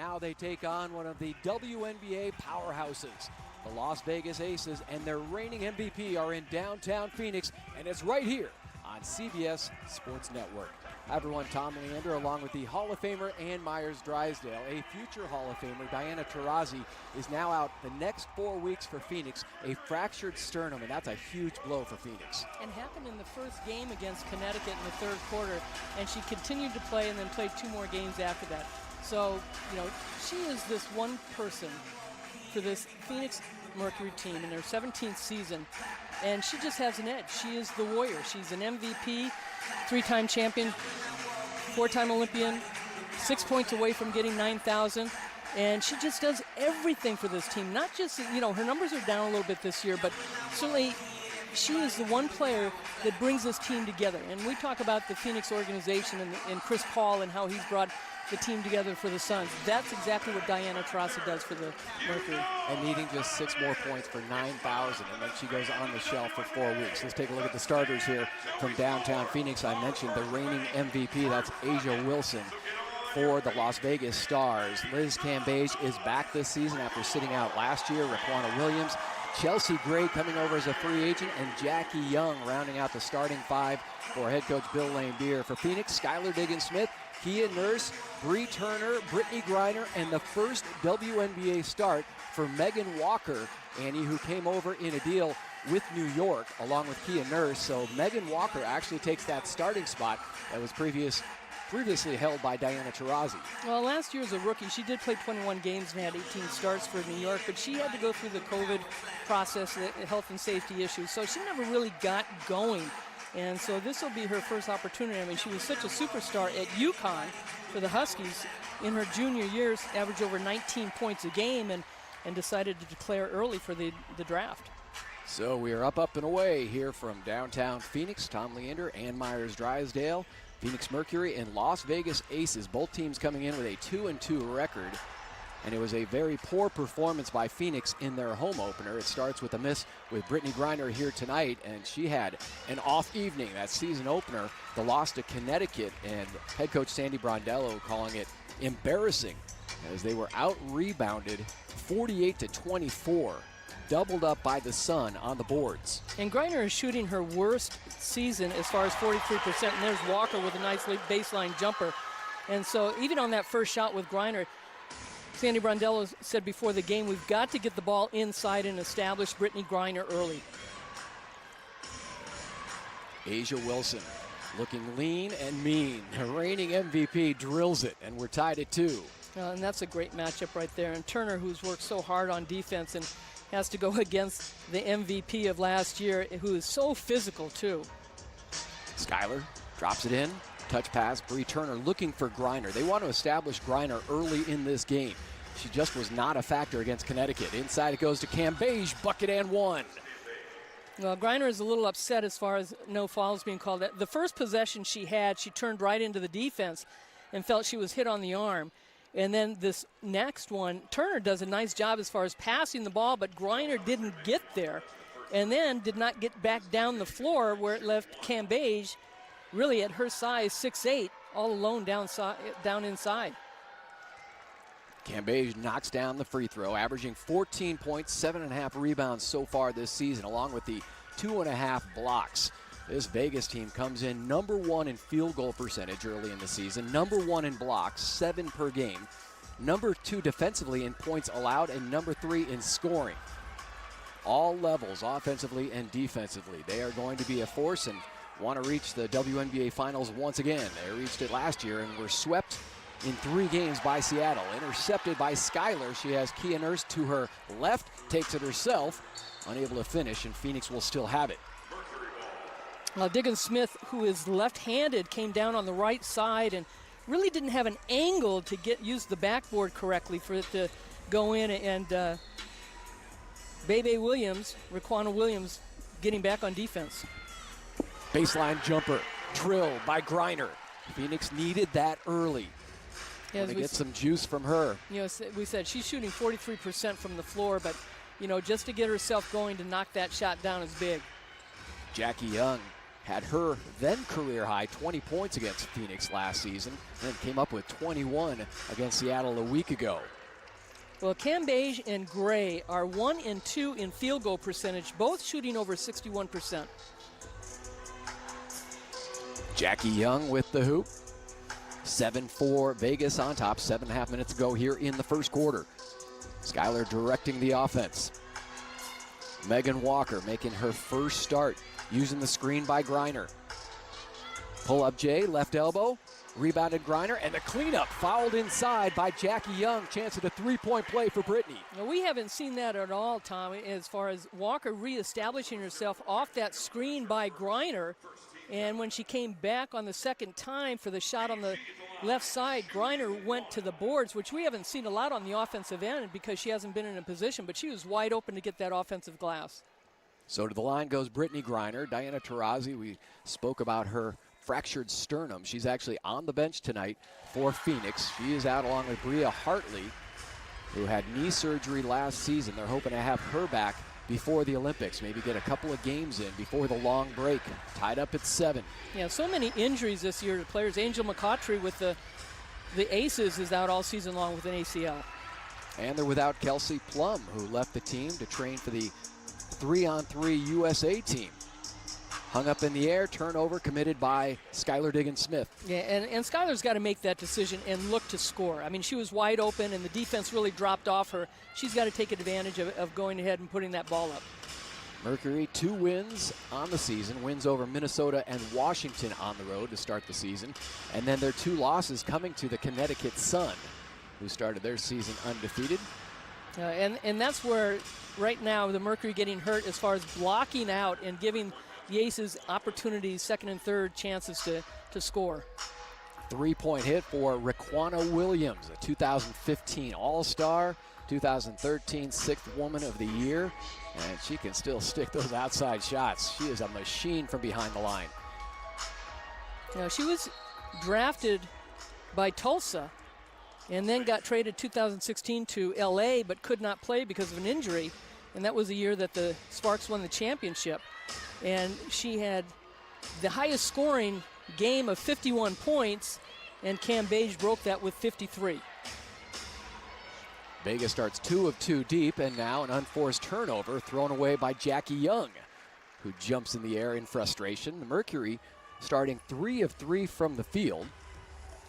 now they take on one of the WNBA powerhouses. The Las Vegas Aces and their reigning MVP are in downtown Phoenix, and it's right here on CBS Sports Network. Hi everyone, Tom Leander along with the Hall of Famer Ann Myers-Drysdale. A future Hall of Famer, Diana Taurasi, is now out the next 4 weeks for Phoenix, a fractured sternum, and that's a huge blow for Phoenix. And happened in the first game against Connecticut in the third quarter, and she continued to play and then played 2 more games after that. So, she is this one person for this Phoenix Mercury team in their 17th season, and she just has an edge. She is the warrior. She's an MVP, 3-time champion, 4-time Olympian, 6 points away from getting 9,000, and she just does everything for this team. Not just, her numbers are down a little bit this year, but certainly she is the one player that brings this team together. And we talk about the Phoenix organization and Chris Paul and how he's brought the team together for the Suns. That's exactly what Diana Taurasi does for the Mercury. And needing just 6 more points for 9,000, and then she goes on the shelf for 4 weeks. Let's take a look at the starters here from downtown Phoenix. I mentioned the reigning MVP, that's Asia Wilson for the Las Vegas Stars. Liz Cambage is back this season after sitting out last year. Raquana Williams, Chelsea Gray coming over as a free agent, and Jackie Young rounding out the starting 5 for head coach Bill Laimbeer. For Phoenix, Skylar Diggins-Smith, Kia Nurse, Bree Turner, Brittany Griner, and the first WNBA start for Megan Walker, Annie, who came over in a deal with New York along with Kia Nurse. So Megan Walker actually takes that starting spot that was previously held by Diana Taurasi. Well, last year as a rookie, she did play 21 games and had 18 starts for New York, but she had to go through the COVID process, the health and safety issues, so she never really got going. And so this will be her first opportunity. I mean, she was such a superstar at UConn for the Huskies in her junior years, averaged over 19 points a game, and decided to declare early for the draft. So we are up and away here from downtown Phoenix. Tom Leander, Ann Myers-Drysdale, Phoenix Mercury, and Las Vegas Aces. Both teams coming in with a 2-2 record. And it was a very poor performance by Phoenix in their home opener. It starts with a miss with Brittany Griner here tonight, and she had an off evening. That season opener, the loss to Connecticut, and head coach Sandy Brondello calling it embarrassing as they were out-rebounded 48-24, doubled up by the Sun on the boards. And Griner is shooting her worst season as far as 43%, and there's Walker with a nice baseline jumper. And so even on that first shot with Griner, Sandy Brondello said before the game, we've got to get the ball inside and establish Brittany Griner early. Asia Wilson looking lean and mean. The reigning MVP drills it, and we're tied at 2. And that's a great matchup right there. And Turner, who's worked so hard on defense and has to go against the MVP of last year, who is so physical too. Skylar drops it in. Touch pass, Bree Turner looking for Griner. They want to establish Griner early in this game. She just was not a factor against Connecticut. Inside it goes to Cambage, bucket and 1. Well, Griner is a little upset as far as no fouls being called. The first possession she had, she turned right into the defense and felt she was hit on the arm. And then this next one, Turner does a nice job as far as passing the ball, but Griner didn't get there. And then did not get back down the floor where it left Cambage, really at her size, 6'8", all alone down inside. Cambage knocks down the free throw, averaging 14 points, 7.5 rebounds so far this season, along with the 2.5 blocks. This Vegas team comes in number 1 in field goal percentage early in the season, number 1 in blocks, 7 per game, number 2 defensively in points allowed, and number 3 in scoring. All levels, offensively and defensively. They are going to be a force and want to reach the WNBA Finals once again. They reached it last year and were swept in 3 games by Seattle. Intercepted by Skylar. She has Kia Nurse to her left, takes it herself, unable to finish, and Phoenix will still have it. Well, Diggins-Smith, who is left-handed, came down on the right side and really didn't have an angle to use the backboard correctly for it to go in, and Bebe Williams, Raquana Williams, getting back on defense. Baseline jumper, drill by Griner. Phoenix needed that early. Yeah, to get some juice from her. We said she's shooting 43% from the floor, but just to get herself going to knock that shot down is big. Jackie Young had her then career high 20 points against Phoenix last season, and then came up with 21 against Seattle a week ago. Well, Cambage and Gray are 1 and 2 in field goal percentage, both shooting over 61%. Jackie Young with the hoop. 7-4 Vegas on top, 7.5 minutes ago here in the first quarter. Skylar directing the offense. Megan Walker making her first start, using the screen by Griner. Pull up Jay, left elbow, rebounded Griner, and the cleanup fouled inside by Jackie Young. Chance at a three-point play for Brittany. Now, we haven't seen that at all, Tom, as far as Walker reestablishing herself off that screen by Griner. And when she came back on the second time for the shot on the left side, Griner went to the boards, which we haven't seen a lot on the offensive end because she hasn't been in a position, but she was wide open to get that offensive glass. So to the line goes Brittany Griner. Diana Taurasi, we spoke about her fractured sternum. She's actually on the bench tonight for Phoenix. She is out along with Bria Hartley, who had knee surgery last season. They're hoping to have her back before the Olympics, maybe get a couple of games in before the long break. Tied up at 7. Yeah, so many injuries this year to players. Angel McCautry with the Aces is out all season long with an ACL. And they're without Kelsey Plum, who left the team to train for the 3-on-3 USA team. Hung up in the air, turnover committed by Skylar Diggins-Smith. Yeah, and Skylar's got to make that decision and look to score. I mean, she was wide open and the defense really dropped off her. She's got to take advantage of going ahead and putting that ball up. Mercury, 2 wins on the season, wins over Minnesota and Washington on the road to start the season. And then their 2 losses coming to the Connecticut Sun, who started their season undefeated. And that's where right now the Mercury getting hurt as far as blocking out and giving the Aces opportunities, second and third chances to score. 3-point hit for Raquana Williams, a 2015 All-Star, 2013 6th Woman of the Year, and she can still stick those outside shots. She is a machine from behind the line. Now, she was drafted by Tulsa and then got traded 2016 to LA, but could not play because of an injury, and that was the year that the Sparks won the championship. And she had the highest scoring game of 51 points, and Cambage broke that with 53. Vegas starts 2 of 2 deep, and now an unforced turnover thrown away by Jackie Young, who jumps in the air in frustration. The Mercury starting 3 of 3 from the field,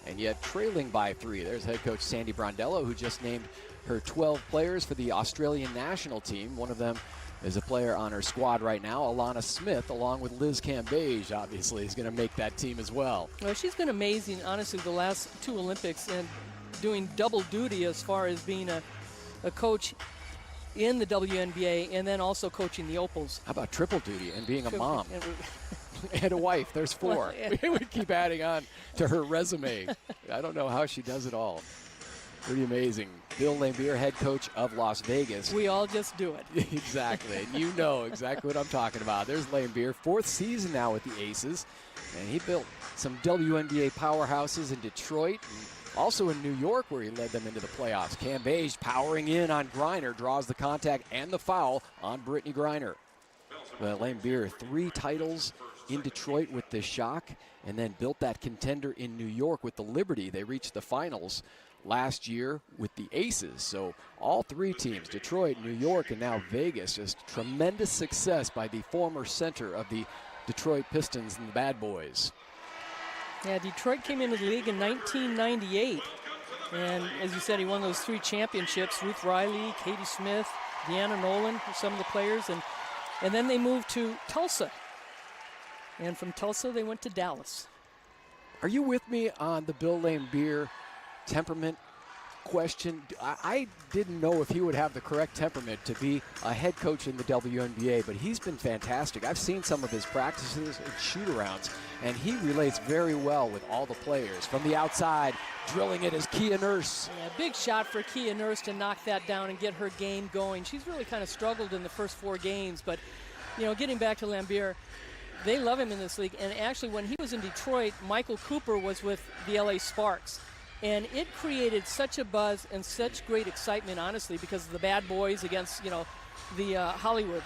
and yet trailing by 3. There's head coach Sandy Brondello, who just named her 12 players for the Australian national team. One of them is a player on her squad right now, Alana Smith, along with Liz Cambage, obviously, is going to make that team as well. Well, she's been amazing, honestly, the last 2 Olympics and doing double duty as far as being a coach in the WNBA and then also coaching the Opals. How about triple duty and being a mom? And a wife. There's 4. Well, yeah. We keep adding on to her resume. I don't know how she does it all. Pretty amazing. Bill Lambier, head coach of Las Vegas. We all just do it. Exactly, and you know exactly what I'm talking about. There's Lambier, 4th season now with the Aces, and he built some WNBA powerhouses in Detroit and also in New York, where he led them into the playoffs. Cambage powering in on Griner, draws the contact and the foul on Brittany Griner. Lambier, 3 titles in Detroit with the Shock, and then built that contender in New York with the Liberty. They reached the finals last year with the Aces. So all 3 teams, Detroit, New York, and now Vegas, just tremendous success by the former center of the Detroit Pistons and the Bad Boys. Yeah, Detroit came into the league in 1998. And as you said, he won those 3 championships. Ruth Riley, Katie Smith, Deanna Nolan were some of the players. And then they moved to Tulsa. And from Tulsa, they went to Dallas. Are you with me on the Bill Lambier temperament question? I didn't know if he would have the correct temperament to be a head coach in the WNBA, but he's been fantastic. I've seen some of his practices and shoot-arounds, and he relates very well with all the players. From the outside, drilling it is Kia Nurse. Yeah, big shot for Kia Nurse to knock that down and get her game going. She's really kind of struggled in the first 4 games, but, you know, getting back to Lambier, they love him in this league. And actually, when he was in Detroit, Michael Cooper was with the LA Sparks. And it created such a buzz and such great excitement, honestly, because of the Bad Boys against, you know, the Hollywood.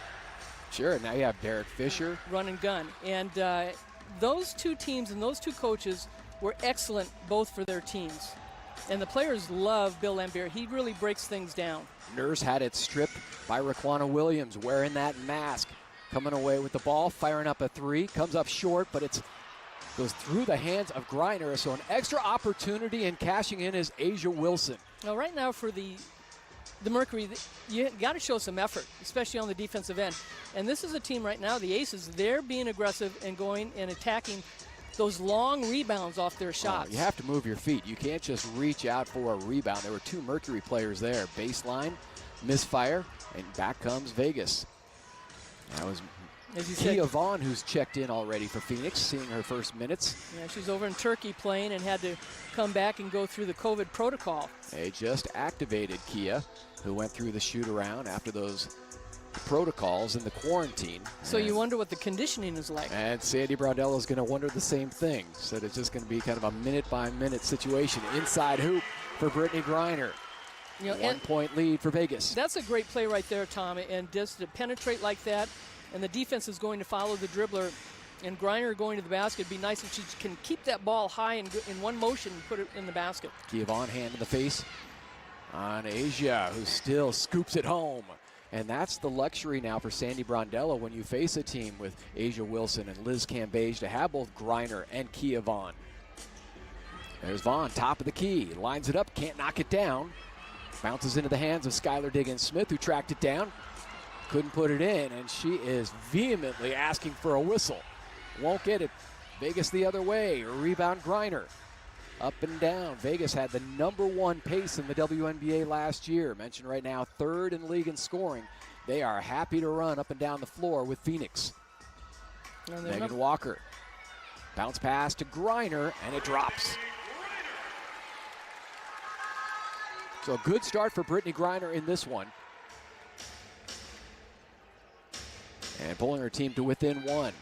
Sure, now you have Derek Fisher. Run and gun. And those two teams and those two coaches were excellent both for their teams. And the players love Bill Laimbeer. He really breaks things down. Nurse had it stripped by Raquana Williams, wearing that mask, coming away with the ball, firing up a three, comes up short, but it goes through the hands of Griner. So an extra opportunity, and cashing in is Asia Wilson. Now, right now for the Mercury, you got to show some effort, especially on the defensive end. And this is a team right now, the Aces, they're being aggressive and going and attacking those long rebounds off their shots. You have to move your feet. You can't just reach out for a rebound. There were two Mercury players there. Baseline, misfire, and back comes Vegas. That was Kia Vaughn, who's checked in already for Phoenix, seeing her first minutes. Yeah, she's over in Turkey playing and had to come back and go through the COVID protocol. They just activated Kia, who went through the shoot-around after those protocols in the quarantine. So you wonder what the conditioning is like. And Sandy Brondello is going to wonder the same thing. Said it's just going to be kind of a minute-by-minute situation. Inside hoop for Brittany Griner. 1 point lead for Vegas. That's a great play right there, Tom. And just to penetrate like that, and the defense is going to follow the dribbler, and Griner going to the basket. It'd be nice if she can keep that ball high and in one motion and put it in the basket. Kia Vaughn, hand in the face on Asia, who still scoops it home. And that's the luxury now for Sandy Brondello when you face a team with Asia Wilson and Liz Cambage to have both Griner and Kia Vaughn. There's Vaughn, top of the key, lines it up, can't knock it down. Bounces into the hands of Skylar Diggins-Smith, who tracked it down. Couldn't put it in, and she is vehemently asking for a whistle. Won't get it. Vegas the other way. Rebound Griner. Up and down. Vegas had the #1 pace in the WNBA last year. Mentioned right now, 3rd in league in scoring. They are happy to run up and down the floor with Phoenix. Megan Walker. Bounce pass to Griner, and it drops. So a good start for Brittany Griner in this one. And pulling her team to within 1.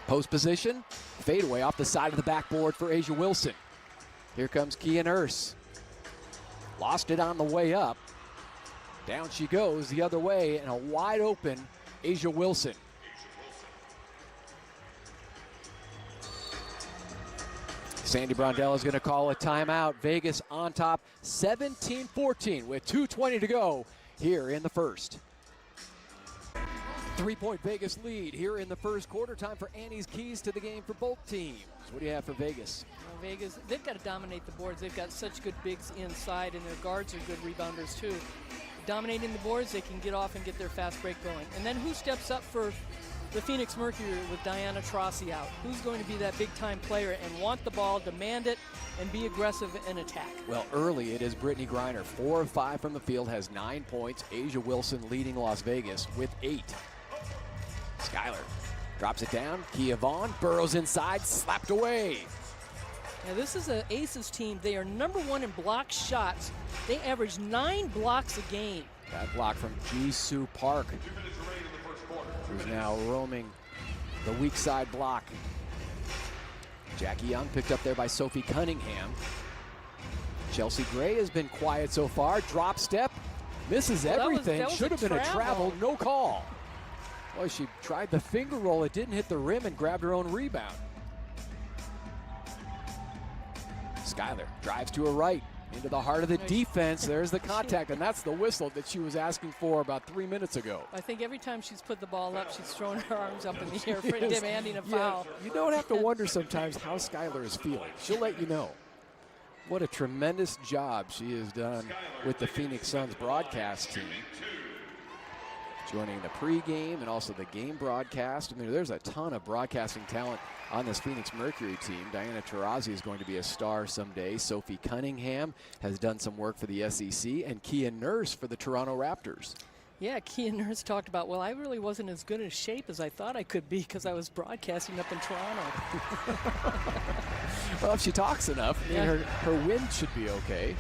Post position, fadeaway off the side of the backboard for Asia Wilson. Here comes Kia Nurse. Lost it on the way up. Down she goes the other way, and a wide open Asia Wilson. Sandy Brondello is going to call a timeout. Vegas on top, 17-14 with 2:20 to go here in the first. 3-point Vegas lead here in the first quarter. Time for Annie's keys to the game for both teams. What do you have for Vegas? Well, Vegas, they've got to dominate the boards. They've got such good bigs inside, and their guards are good rebounders too. Dominating the boards, they can get off and get their fast break going. And then who steps up for the Phoenix Mercury with Diana Taurasi out? Who's going to be that big-time player and want the ball, demand it, and be aggressive in attack? Well, early it is Brittany Griner. 4 of 5 from the field, has 9 points. Asia Wilson leading Las Vegas with 8. Skylar drops it down. Kia Vaughn burrows inside, slapped away. Now this is an Aces team. They are #1 in block shots. They average 9 blocks a game. That block from Jisoo Park, who's now roaming the weak side block. Jackie Young picked up there by Sophie Cunningham. Chelsea Gray has been quiet so far. Drop step, misses everything. That was Should have been a travel, no call. Well, she tried the finger roll. It didn't hit the rim and grabbed her own rebound. Skylar drives to her right, into the heart of the defense. There's the contact, and that's the whistle that she was asking for about 3 minutes ago. I think every time she's put the ball up, she's thrown her arms up in the air for demanding a foul. You don't have to wonder sometimes how Skylar is feeling. She'll let you know. What a tremendous job she has done with the Phoenix Suns broadcast team. Joining the pregame and also the game broadcast. I mean, there's a ton of broadcasting talent on this Phoenix Mercury team. Diana Taurasi is going to be a star someday. Sophie Cunningham has done some work for the SEC, and Kia Nurse for the Toronto Raptors. Yeah, Kia Nurse talked about, well, I really wasn't as good in shape as I thought I could be because I was broadcasting up in Toronto. Well, if she talks enough, I mean, her wind should be okay.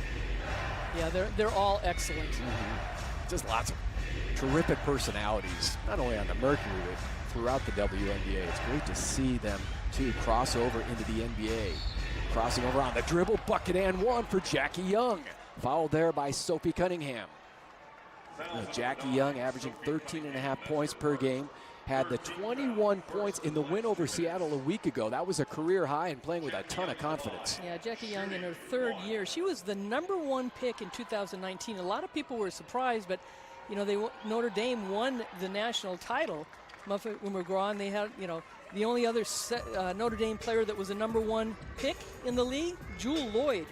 Yeah, they're all excellent. Just lots of terrific personalities, not only on the Mercury, but throughout the WNBA. It's great to see them, too, cross over into the NBA. Crossing over on the dribble, bucket and one for Jackie Young. Fouled there by Sophie Cunningham. Jackie Young averaging 13.5 points per game. Had the 21 points in the win over Seattle a week ago. That was a career high and playing with a ton of confidence. Yeah, Jackie Young in her third year. She was the #1 pick in 2019. A lot of people were surprised, but you know, Notre Dame won the national title. Muffet McGraw, and they had, you know, the only other Notre Dame player that was a #1 pick in the league, Jewel Lloyd,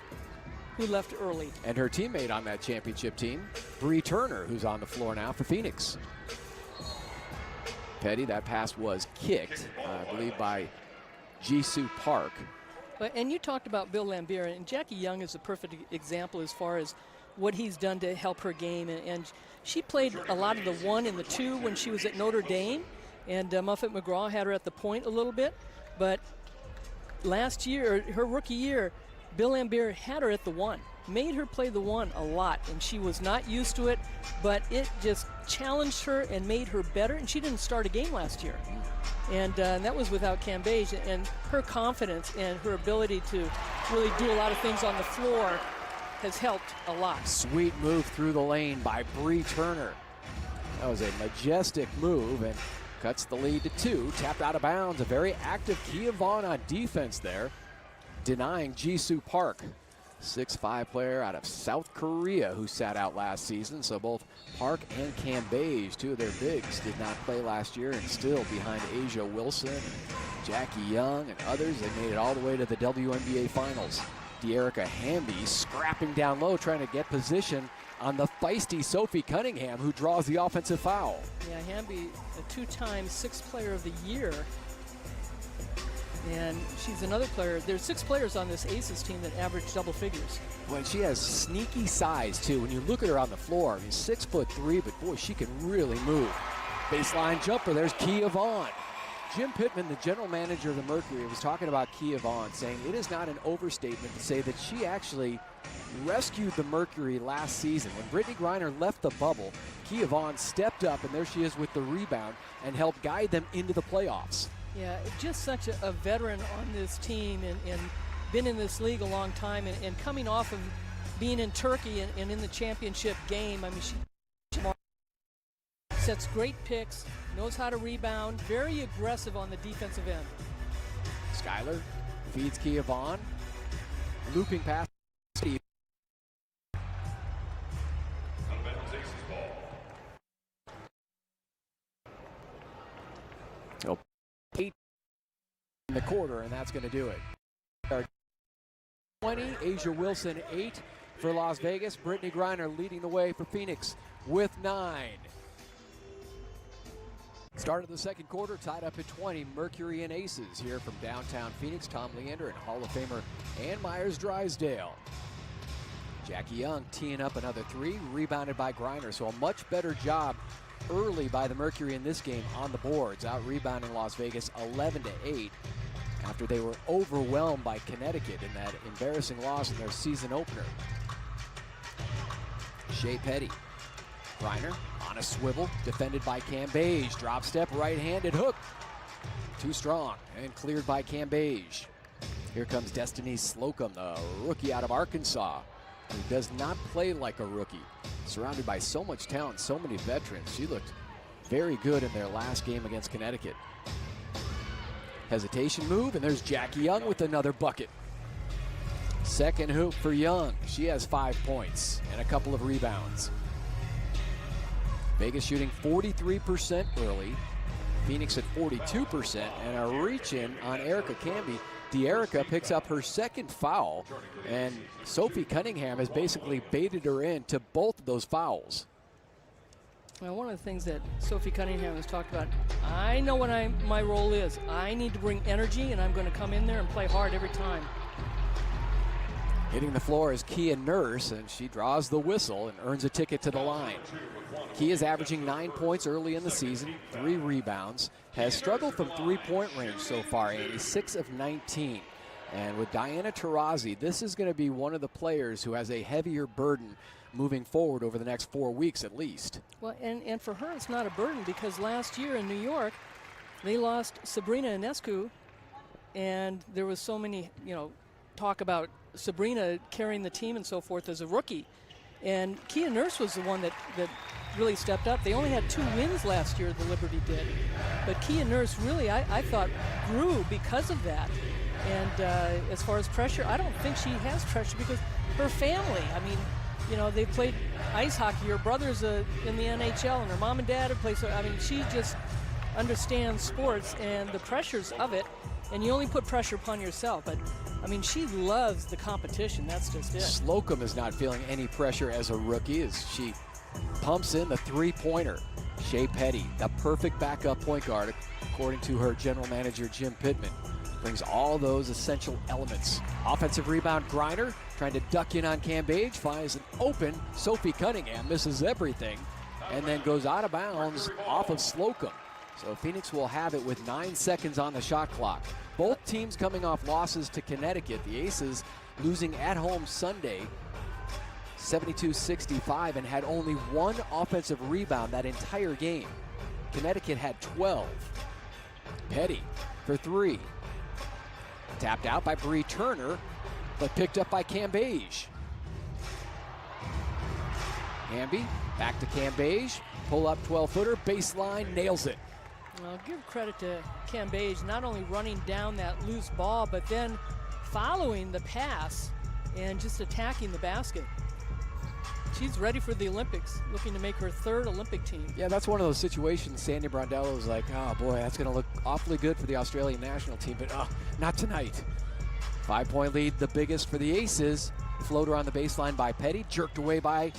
who left early. And her teammate on that championship team, Bree Turner, who's on the floor now for Phoenix. Petty, that pass was kicked, I believe, by Jisoo Park. And you talked about Bill Laimbeer, and Jackie Young is a perfect example as far as what he's done to help her game. And she played a lot of the 1 and the 2 when she was at Notre Dame, and Muffet McGraw had her at the point a little bit. But last year, her rookie year, Bill Laimbeer had her at the 1, made her play the 1 a lot, and she was not used to it, but it just challenged her and made her better, and she didn't start a game last year. And that was without Cambage, and her confidence and her ability to really do a lot of things on the floor has helped a lot. Sweet move through the lane by Bree Turner. That was a majestic move and cuts the lead to 2. Tapped out of bounds. A very active Kia Vaughn on defense there, denying Jisoo Park, 6'5" player out of South Korea who sat out last season. So both Park and Cambage, 2 of their bigs, did not play last year, and still behind Asia Wilson, Jackie Young, and others. They made it all the way to the WNBA Finals. De'Erica Hamby scrapping down low, trying to get position on the feisty Sophie Cunningham, who draws the offensive foul. Yeah, Hamby, a 2-time 6th player of the year. And she's another player. There's 6 players on this Aces team that average double figures. Well, she has sneaky size, too. When you look at her on the floor, I mean, 6'3", but boy, she can really move. Baseline jumper, there's Kia Vaughn. Jim Pittman, the general manager of the Mercury, was talking about Kia Vaughn, saying it is not an overstatement to say that she actually rescued the Mercury last season. When Brittany Griner left the bubble, Kia Vaughn stepped up, and there she is with the rebound and helped guide them into the playoffs. Yeah, just such a veteran on this team, and been in this league a long time, and coming off of being in Turkey and in the championship game. I mean, she sets great picks, knows how to rebound, very aggressive on the defensive end. Skyler feeds Kia Vaughn, looping pass. Oh, 8 in the quarter, and that's going to do it. 20, Asia Wilson 8 for Las Vegas. Brittany Griner leading the way for Phoenix with 9. Start of the second quarter, tied up at 20. Mercury and Aces here from downtown Phoenix. Tom Leander and Hall of Famer Ann Myers-Drysdale. Jackie Young teeing up another 3, rebounded by Griner. So a much better job early by the Mercury in this game on the boards, out rebounding Las Vegas 11-8 after they were overwhelmed by Connecticut in that embarrassing loss in their season opener. Shea Petty. Griner on a swivel, defended by Cambage. Drop step, right-handed hook. Too strong and cleared by Cambage. Here comes Destiny Slocum, the rookie out of Arkansas, who does not play like a rookie. Surrounded by so much talent, so many veterans. She looked very good in their last game against Connecticut. Hesitation move, and there's Jackie Young with another bucket. Second hoop for Young. She has 5 points and a couple of rebounds. Vegas shooting 43% early. Phoenix at 42%, and a reach-in on Erica Camby. De'Erica picks up her second foul, and Sophie Cunningham has basically baited her into both of those fouls. Well, one of the things that Sophie Cunningham has talked about, I know what my role is. I need to bring energy, and I'm going to come in there and play hard every time. Hitting the floor is Kia Nurse, and she draws the whistle and earns a ticket to the line. Kia's averaging 9 points early in the season, 3 rebounds, has struggled from three-point range so far, Andy, 6 of 19. And with Diana Taurasi, this is going to be one of the players who has a heavier burden moving forward over the next 4 weeks at least. Well, and for her, it's not a burden, because last year in New York, they lost Sabrina Ionescu, and there was so many, talk about Sabrina carrying the team and so forth as a rookie. And Kia Nurse was the one that really stepped up. They only had 2 wins last year, the Liberty did. But Kia Nurse really, I thought, grew because of that. And as far as pressure, I don't think she has pressure because her family, I mean, you know, they played ice hockey. Her brother's in the NHL, and her mom and dad have played. So, I mean, she just understands sports and the pressures of it. And you only put pressure upon yourself. But, I mean, she loves the competition. That's just it. Slocum is not feeling any pressure as a rookie as she pumps in the three-pointer. Shea Petty, the perfect backup point guard, according to her general manager, Jim Pittman. Brings all those essential elements. Offensive rebound, Griner trying to duck in on Cambage, finds an open. Sophie Cunningham misses everything and then goes out of bounds off of Slocum. So Phoenix will have it with 9 seconds on the shot clock. Both teams coming off losses to Connecticut. The Aces losing at home Sunday, 72-65, and had only 1 offensive rebound that entire game. Connecticut had 12. Petty for 3. Tapped out by Bree Turner, but picked up by Cambage. Hamby back to Cambage, pull up 12-footer, baseline, nails it. Well, give credit to Cambage, not only running down that loose ball, but then following the pass and just attacking the basket. She's ready for the Olympics, looking to make her 3rd Olympic team. Yeah, that's one of those situations Sandy Brondello was like, oh boy, that's going to look awfully good for the Australian national team, but not tonight. 5-point lead, the biggest for the Aces. Floater on the baseline by Petty, jerked away by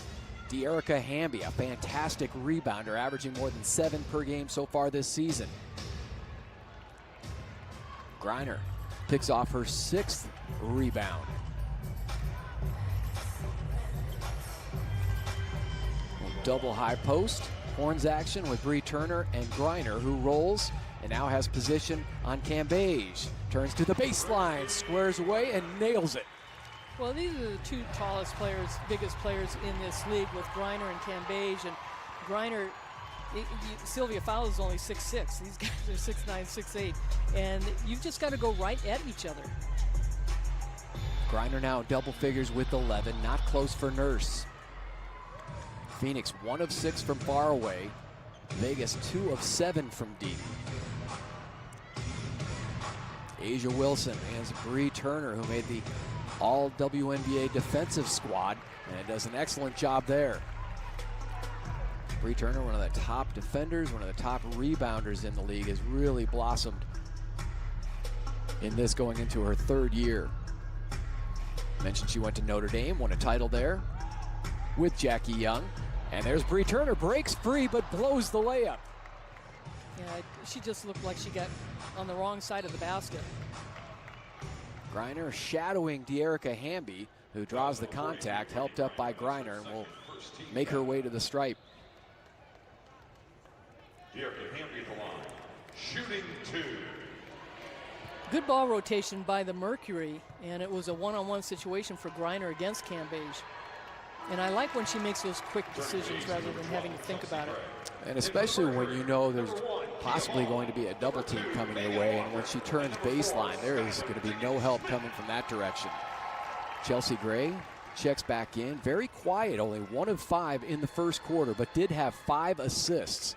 De'Erica Hamby, a fantastic rebounder, averaging more than 7 per game so far this season. Griner picks off her 6th rebound. Double high post, horns action with Bree Turner and Griner, who rolls and now has position on Cambage. Turns to the baseline, squares away and nails it. Well, these are the 2 tallest players, biggest players in this league with Griner and Cambage. And Griner, Sylvia Fowler is only 6'6". These guys are 6'9", 6'8". And you've just got to go right at each other. Griner now double figures with 11, not close for Nurse. Phoenix 1 of 6 from far away. Vegas 2 of 7 from deep. Asia Wilson and Bree Turner, who made the All-WNBA defensive squad, and does an excellent job there. Bree Turner, one of the top defenders, one of the top rebounders in the league, has really blossomed in this going into her 3rd year. Mentioned she went to Notre Dame, won a title there with Jackie Young. And there's Bree Turner, breaks free but blows the layup. Yeah, she just looked like she got on the wrong side of the basket. Griner shadowing De'Erica Hamby, who draws the contact, helped up by Griner, and will make her way to the stripe. De'Erica Hamby at the line, shooting 2. Good ball rotation by the Mercury, and it was a one-on-one situation for Griner against Cambage. And I like when she makes those quick decisions rather than having to think about it. And especially when you know there's possibly going to be a double team coming your way, and when she turns baseline, there is going to be no help coming from that direction. Chelsea Gray checks back in, very quiet, only 1 of 5 in the first quarter, but did have 5 assists.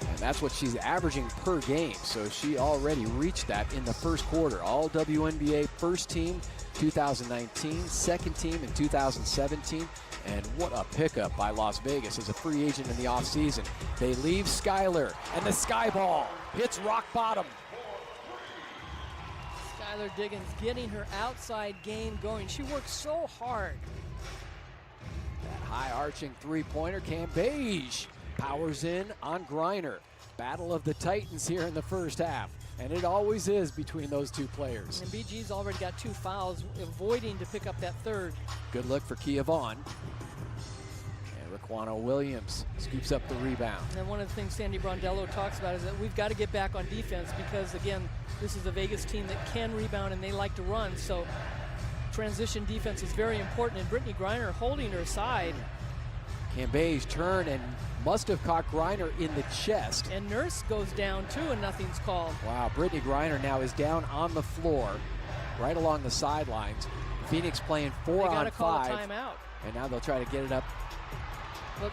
And that's what she's averaging per game, so she already reached that in the first quarter. All WNBA first team 2019, second team in 2017, and what a pickup by Las Vegas as a free agent in the offseason. They leave Skylar, and the sky ball hits rock bottom. Skylar Diggins getting her outside game going. She works so hard. That high arching three-pointer, Cambage powers in on Griner. Battle of the Titans here in the first half. And it always is between those 2 players. And BG's already got 2 fouls, avoiding to pick up that 3rd. Good look for Kia Vaughn. And Raquana Williams scoops up the rebound. And one of the things Sandy Brondello talks about is that we've got to get back on defense because, again, this is a Vegas team that can rebound and they like to run. So transition defense is very important. And Brittany Griner holding her side. Cambage turn and must have caught Griner in the chest. And Nurse goes down too, and nothing's called. Wow, Brittany Griner now is down on the floor, right along the sidelines. Phoenix playing 4 on 5. They got to call a timeout. And now they'll try to get it up. Well,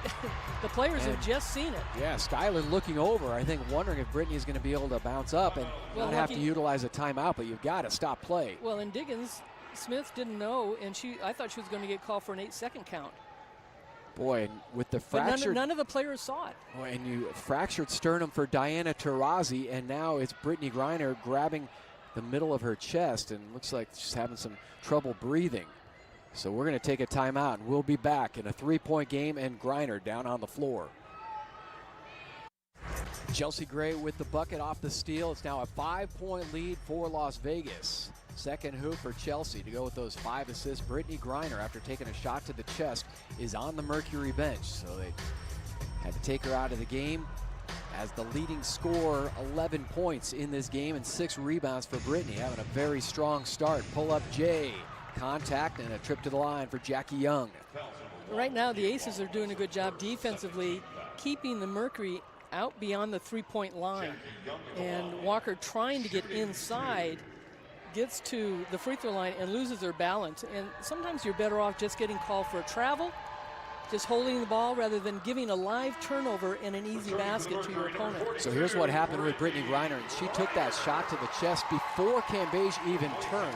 the players have just seen it. Yeah, Skylar looking over, I think, wondering if Brittany's going to be able to bounce up and not have to utilize a timeout, but you've got to stop play. Well, and Diggins, Smith didn't know, and I thought she was going to get called for an 8-second count. Boy, and with the fractured... But none of the players saw it. Boy, and you fractured sternum for Diana Taurasi, and now it's Brittany Griner grabbing the middle of her chest, and looks like she's having some trouble breathing. So we're going to take a timeout, and we'll be back in a 3-point game, and Griner down on the floor. Chelsea Gray with the bucket off the steal. It's now a 5-point lead for Las Vegas. Second hoop for Chelsea to go with those 5 assists. Brittany Griner, after taking a shot to the chest, is on the Mercury bench. So they had to take her out of the game as the leading scorer, 11 points in this game and 6 rebounds for Brittany, having a very strong start. Pull up Jay, contact and a trip to the line for Jackie Young. Right now the Aces are doing a good job defensively, keeping the Mercury out beyond the 3-point line. And Walker trying to get inside, gets to the free throw line and loses her balance. And sometimes you're better off just getting called for a travel, just holding the ball rather than giving a live turnover and an easy basket to your opponent. So here's what happened with Brittany Griner. And she took that shot to the chest before Cambage even turned.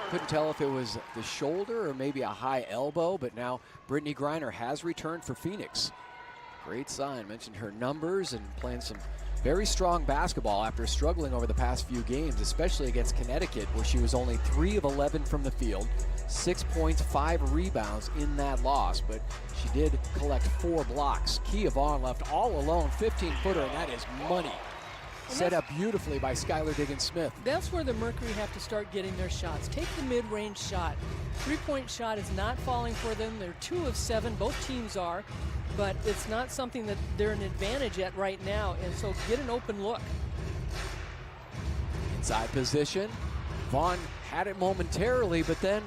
Couldn't tell if it was the shoulder or maybe a high elbow, but now Brittany Griner has returned for Phoenix. Great sign. Mentioned her numbers and playing some very strong basketball after struggling over the past few games, especially against Connecticut, where she was only 3 of 11 from the field, 6 points, 5 rebounds in that loss, but she did collect 4 blocks. Kia Vaughn left all alone, 15-footer, and that is money. Set up beautifully by Skylar Diggins-Smith. That's where the Mercury have to start getting their shots. Take the mid-range shot. 3-point shot is not falling for them. They're 2 of 7, both teams are, but it's not something that they're an advantage at right now, and so get an open look. Inside position. Vaughn had it momentarily, but then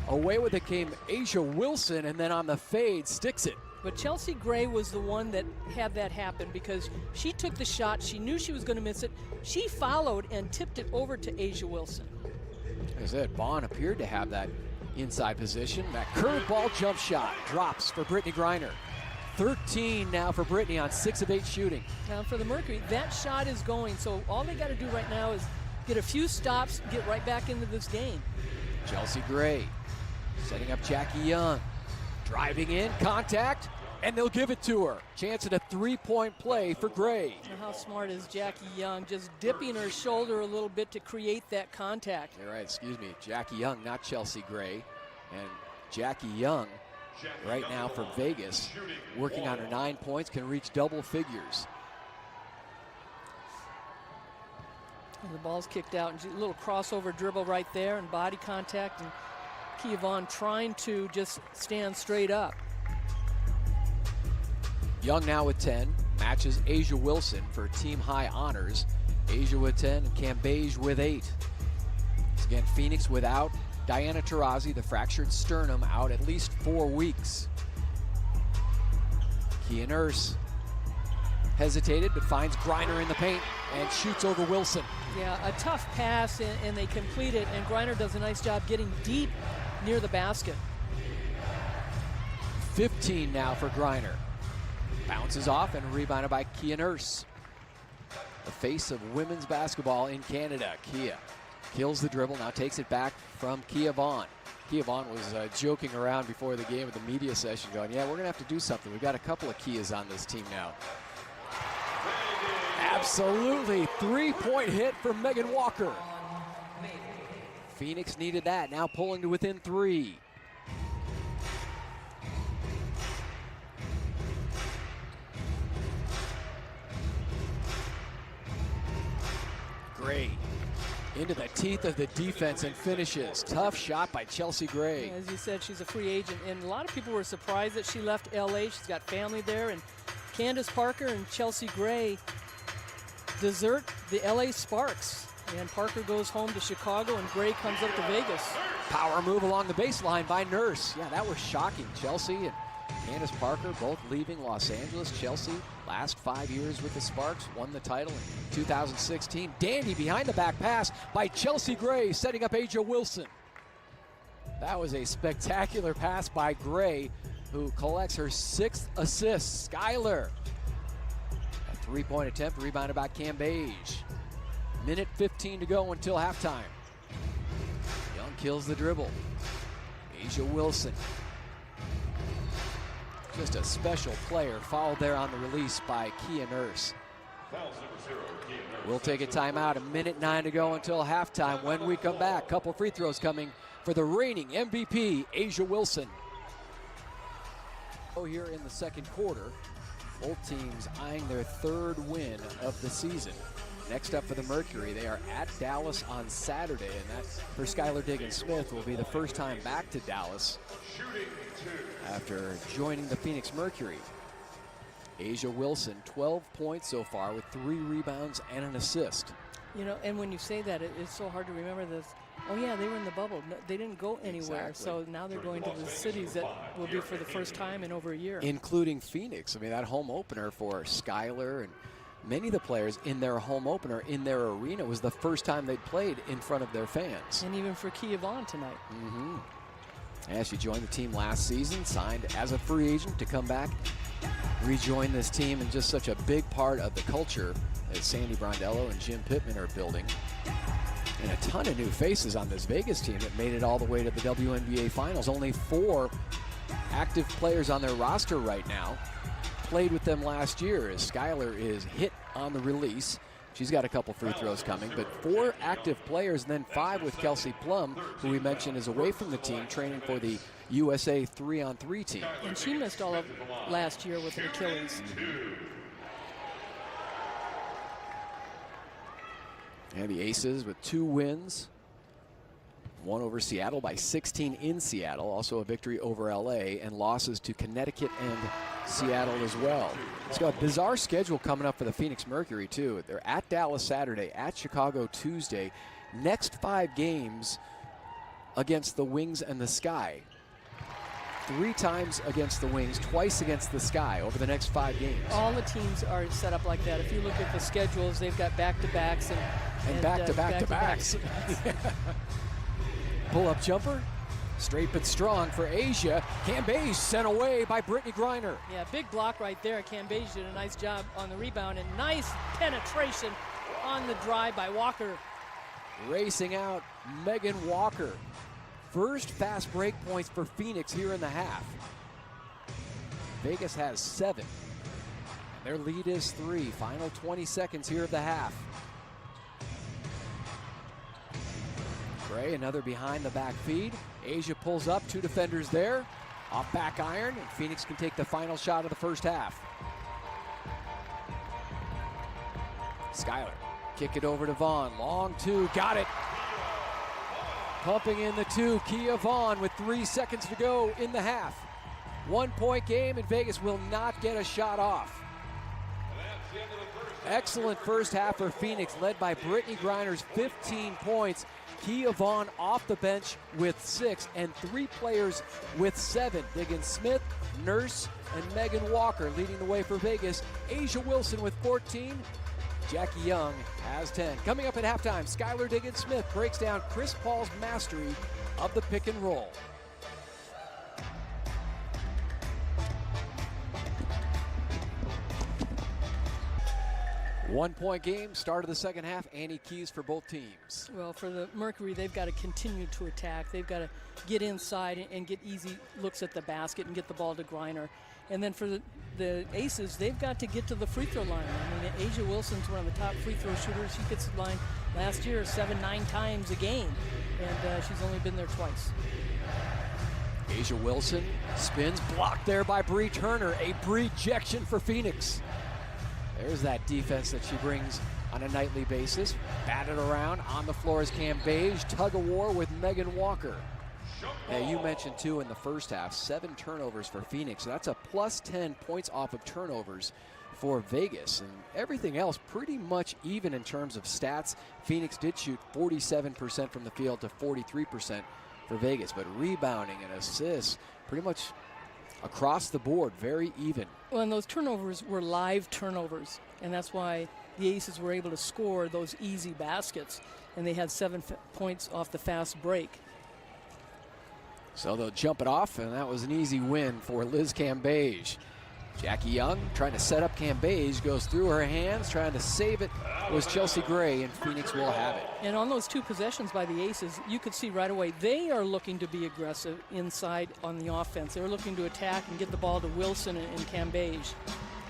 away with it came Asia Wilson, and then on the fade, sticks it. But Chelsea Gray was the one that had that happen because she took the shot. She knew she was going to miss it. She followed and tipped it over to Asia Wilson. As I said, Vaughn appeared to have that inside position. That curveball jump shot drops for Brittany Griner. 13 now for Brittany on 6 of 8 shooting. Now for the Mercury, that shot is going. So all they got to do right now is get a few stops, get right back into this game. Chelsea Gray setting up Jackie Young. Driving in, contact, and they'll give it to her. Chance at a 3-point play for Gray. Now how smart is Jackie Young, just dipping her shoulder a little bit to create that contact. You're right, excuse me, Jackie Young, not Chelsea Gray. And Jackie Young, right now for Vegas, working on her 9 points, can reach double figures. And the ball's kicked out, and a little crossover dribble right there, and body contact, and Kia Vaughn trying to just stand straight up. Young now with 10, matches Asia Wilson for team high honors. Asia with 10 and Cambage with 8. It's again Phoenix without Diana Taurasi, the fractured sternum, out at least 4 weeks. Kia Nurse hesitated but finds Griner in the paint and shoots over Wilson. Yeah, a tough pass and they complete it, and Griner does a nice job getting deep near the basket. 15 now for Griner. Bounces off and rebounded by Kia Nurse. The face of women's basketball in Canada. Kia kills the dribble, now takes it back from Kia Vaughn. Kia Vaughn was joking around before the game at the media session going, yeah, we're going to have to do something. We've got a couple of Kias on this team now. Absolutely, 3-point hit for Megan Walker. Phoenix needed that, now pulling to within 3. Gray into the teeth of the defense and finishes. Tough shot by Chelsea Gray. As you said, she's a free agent, and a lot of people were surprised that she left LA. She's got family there, and Candace Parker and Chelsea Gray desert the LA Sparks. And Parker goes home to Chicago, and Gray comes up to Vegas. Power move along the baseline by Nurse. Yeah, that was shocking. Chelsea and Candace Parker both leaving Los Angeles. Chelsea, last 5 years with the Sparks, won the title in 2016. Dandy behind the back pass by Chelsea Gray, setting up Asia Wilson. That was a spectacular pass by Gray, who collects her 6th assist. Skylar, a three-point attempt, rebounded by Cambage. Minute 15 to go until halftime. Young kills the dribble. Asia Wilson, just a special player, fouled there on the release by Kia Nurse. We'll take a timeout. A minute 9 to go until halftime. When we come back, couple free throws coming for the reigning MVP, Asia Wilson. Here in the second quarter, both teams eyeing their 3rd win of the season. Next up for the Mercury, they are at Dallas on Saturday, and that for Skylar Diggins-Smith will be the first time back to Dallas after joining the Phoenix Mercury. Asia Wilson, 12 points so far with 3 rebounds and an assist. You know, and when you say that, it's so hard to remember this. Oh yeah, they were in the bubble. No, they didn't go anywhere. Exactly. So now they're going to the cities that will be for the first time in over a year. Including Phoenix. I mean, that home opener for Skylar and many of the players in their home opener in their arena was the first time they'd played in front of their fans. And even for Kia Vaughn tonight. Yeah, she joined the team last season, signed as a free agent to come back, rejoin this team, and just such a big part of the culture that Sandy Brondello and Jim Pittman are building. And a ton of new faces on this Vegas team that made it all the way to the WNBA Finals. Only 4 active players on their roster right now. Played with them last year as Skylar is hit on the release. She's got a couple free throws coming, but 4 active players, and then 5 with Kelsey Plum, who we mentioned is away from the team, training for the USA 3-on-3 team. And she missed all of last year with an Achilles. And the Aces with 2 wins. One over Seattle by 16 in Seattle, also a victory over LA, and losses to Connecticut and Seattle as well. It's got a bizarre schedule coming up for the Phoenix Mercury too. They're at Dallas Saturday, at Chicago Tuesday. Next 5 games against the Wings and the Sky. 3 times against the Wings, twice against the Sky over the next 5 games. All the teams are set up like that. If you look at the schedules, they've got back-to-backs and back-to-back-to-backs. Pull-up jumper, straight but strong for Asia. Cambage sent away by Brittany Griner. Yeah, big block right there. Cambage did a nice job on the rebound, and nice penetration on the drive by Walker. Racing out, Megan Walker. First fast break points for Phoenix here in the half. Vegas has 7. Their lead is 3. Final 20 seconds here of the half. Gray, another behind the back feed. Asia pulls up, 2 defenders there. Off back iron, and Phoenix can take the final shot of the first half. Skylar, kick it over to Vaughn. Long 2, got it. Pumping in the 2, Kia Vaughn with 3 seconds to go in the half. 1-point game, and Vegas will not get a shot off. Excellent first half for Phoenix, led by Brittany Griner's 15 points. Kia Vaughn off the bench with 6, and 3 players with 7. Diggins-Smith, Nurse, and Megan Walker leading the way for Vegas. Asia Wilson with 14. Jackie Young has 10. Coming up at halftime, Skylar Diggins-Smith breaks down Chris Paul's mastery of the pick and roll. One-point game, start of the second half. Annie Keys for both teams. Well, for the Mercury, they've got to continue to attack. They've got to get inside and get easy looks at the basket and get the ball to Griner. And then for the Aces, they've got to get to the free throw line. I mean, Asia Wilson's one of the top free throw shooters. She gets the line last year 7-9 times a game, and she's only been there twice. Asia Wilson spins, blocked there by Bree Turner. A Bree ejection for Phoenix. There's that defense that she brings on a nightly basis. Batted around on the floor is Cambage. Tug of war with Megan Walker. You mentioned too in the first half, 7 turnovers for Phoenix. So that's a plus 10 points off of turnovers for Vegas. And everything else pretty much even in terms of stats. Phoenix did shoot 47% from the field to 43% for Vegas. But rebounding and assists pretty much across the board, very even. Well, and those turnovers were live turnovers, and that's why the Aces were able to score those easy baskets, and they had 7 points off the fast break. So they'll jump it off, and that was an easy win for Liz Cambage. Jackie Young trying to set up Cambage, goes through her hands, trying to save it was Chelsea Gray, and Phoenix will have it. And on those two possessions by the Aces, you could see right away they are looking to be aggressive inside on the offense. They're looking to attack and get the ball to Wilson and Cambage.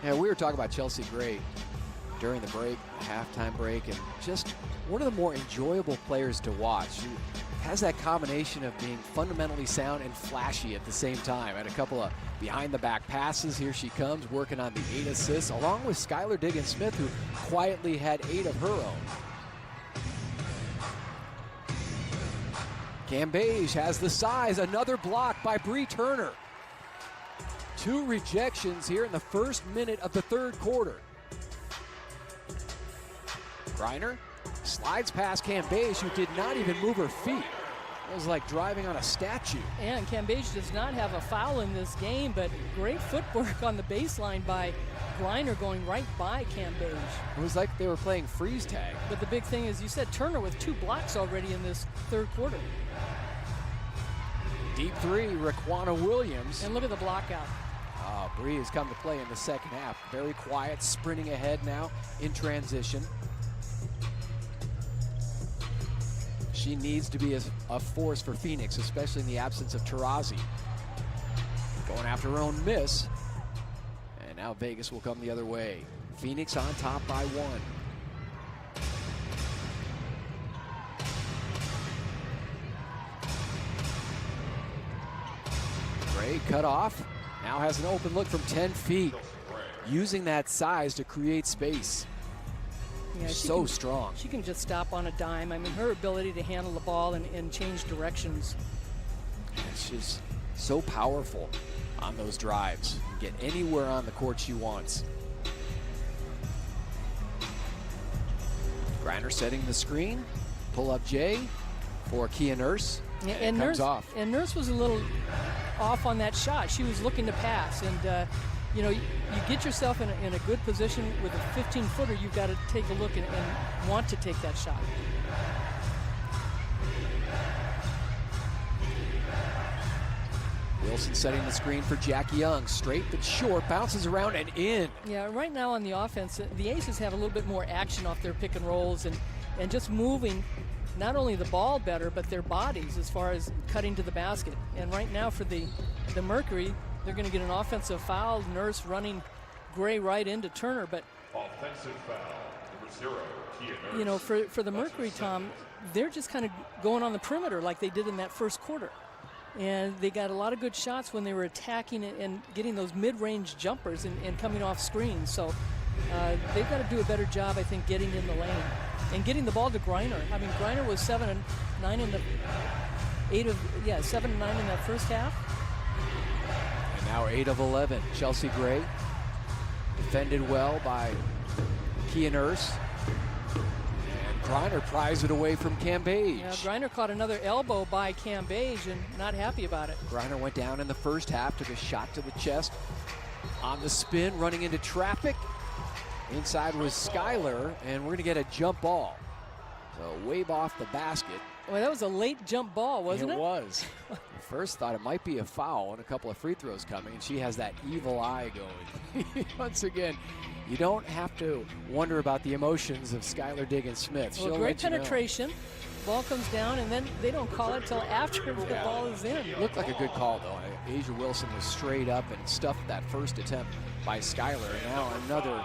Yeah, we were talking about Chelsea Gray during the break, halftime break, and just one of the more enjoyable players to watch. She has that combination of being fundamentally sound and flashy at the same time. Had a couple of behind-the-back passes. Here she comes, working on the 8 assists, along with Skylar Diggins-Smith, who quietly had 8 of her own. Cambage has the size. Another block by Bree Turner. 2 rejections here in the first minute of the third quarter. Griner slides past Cambage, who did not even move her feet. It was like driving on a statue. And Cambage does not have a foul in this game, but great footwork on the baseline by Griner going right by Cambage. It was like they were playing freeze tag. But the big thing is, you said Turner with 2 blocks already in this third quarter. Deep 3, Raquana Williams. And look at the block out. Bree has come to play in the second half. Very quiet, sprinting ahead now in transition. She needs to be a force for Phoenix, especially in the absence of Taurasi. Going after her own miss. And now Vegas will come the other way. Phoenix on top by 1. Gray cut off. Now has an open look from 10 feet. Using that size to create space. Yeah, so strong. She can just stop on a dime. I mean, her ability to handle the ball and change directions. She's so powerful on those drives. Get anywhere on the court she wants. Griner setting the screen. Pull up Jay for Kia Nurse. Yeah, and comes off. And Nurse was a little off on that shot. She was looking to pass, and you know, you get yourself in a good position with a 15-footer. You've got to take a look and want to take that shot. Wilson setting the screen for Jackie Young. Straight but short, bounces around and in. Yeah, right now on the offense, the Aces have a little bit more action off their pick and rolls and just moving not only the ball better, but their bodies as far as cutting to the basket. And right now for the Mercury, they're going to get an offensive foul. Nurse running Gray right into Turner, but offensive foul, number 0, Kia Nurse. You know, for the Mercury, Tom, they're just kind of going on the perimeter like they did in that first quarter. And they got a lot of good shots when they were attacking it and getting those mid-range jumpers and coming off screens. So they've got to do a better job, I think, getting in the lane and getting the ball to Griner. I mean, Griner was 7 and 9 in the 7 and 9 in that first half. And now 8 of 11. Chelsea Gray defended well by Kia Nurse. And Griner pries it away from Cambage. Yeah, Griner caught another elbow by Cambage and not happy about it. Griner went down in the first half, took a shot to the chest. On the spin, running into traffic. Inside was Skylar, and we're going to get a jump ball. So wave off the basket. Well, that was a late jump ball, wasn't it? It was. First thought it might be a foul and a couple of free throws coming, and she has that evil eye going. Once again, you don't have to wonder about the emotions of Skylar Diggins-Smith. Well, great penetration. Ball comes down, and then they don't call it till after the ball is in. Looked like a good call, though. Asia Wilson was straight up and stuffed that first attempt by Skylar. And now another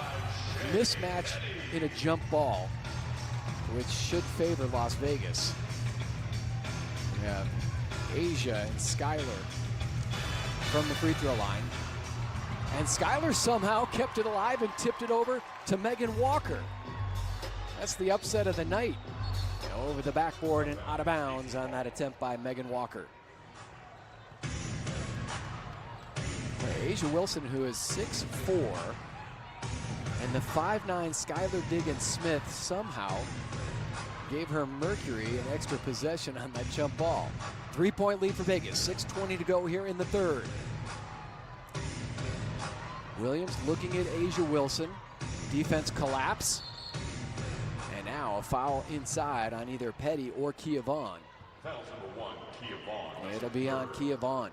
mismatch in a jump ball, which should favor Las Vegas. We have Asia and Skylar from the free throw line. And Skylar somehow kept it alive and tipped it over to Megan Walker. That's the upset of the night. Over the backboard and out of bounds on that attempt by Megan Walker. Asia Wilson, who is 6'4", and the 5'9" Skylar Diggins-Smith somehow gave her Mercury an extra possession on that jump ball. 3-point lead for Vegas, 6:20 to go here in the third. Williams looking at Asia Wilson. Defense collapse. And now a foul inside on either Petty or Kia Vaughn. Foul number 1, Kia It'll be on Kia Vaughn.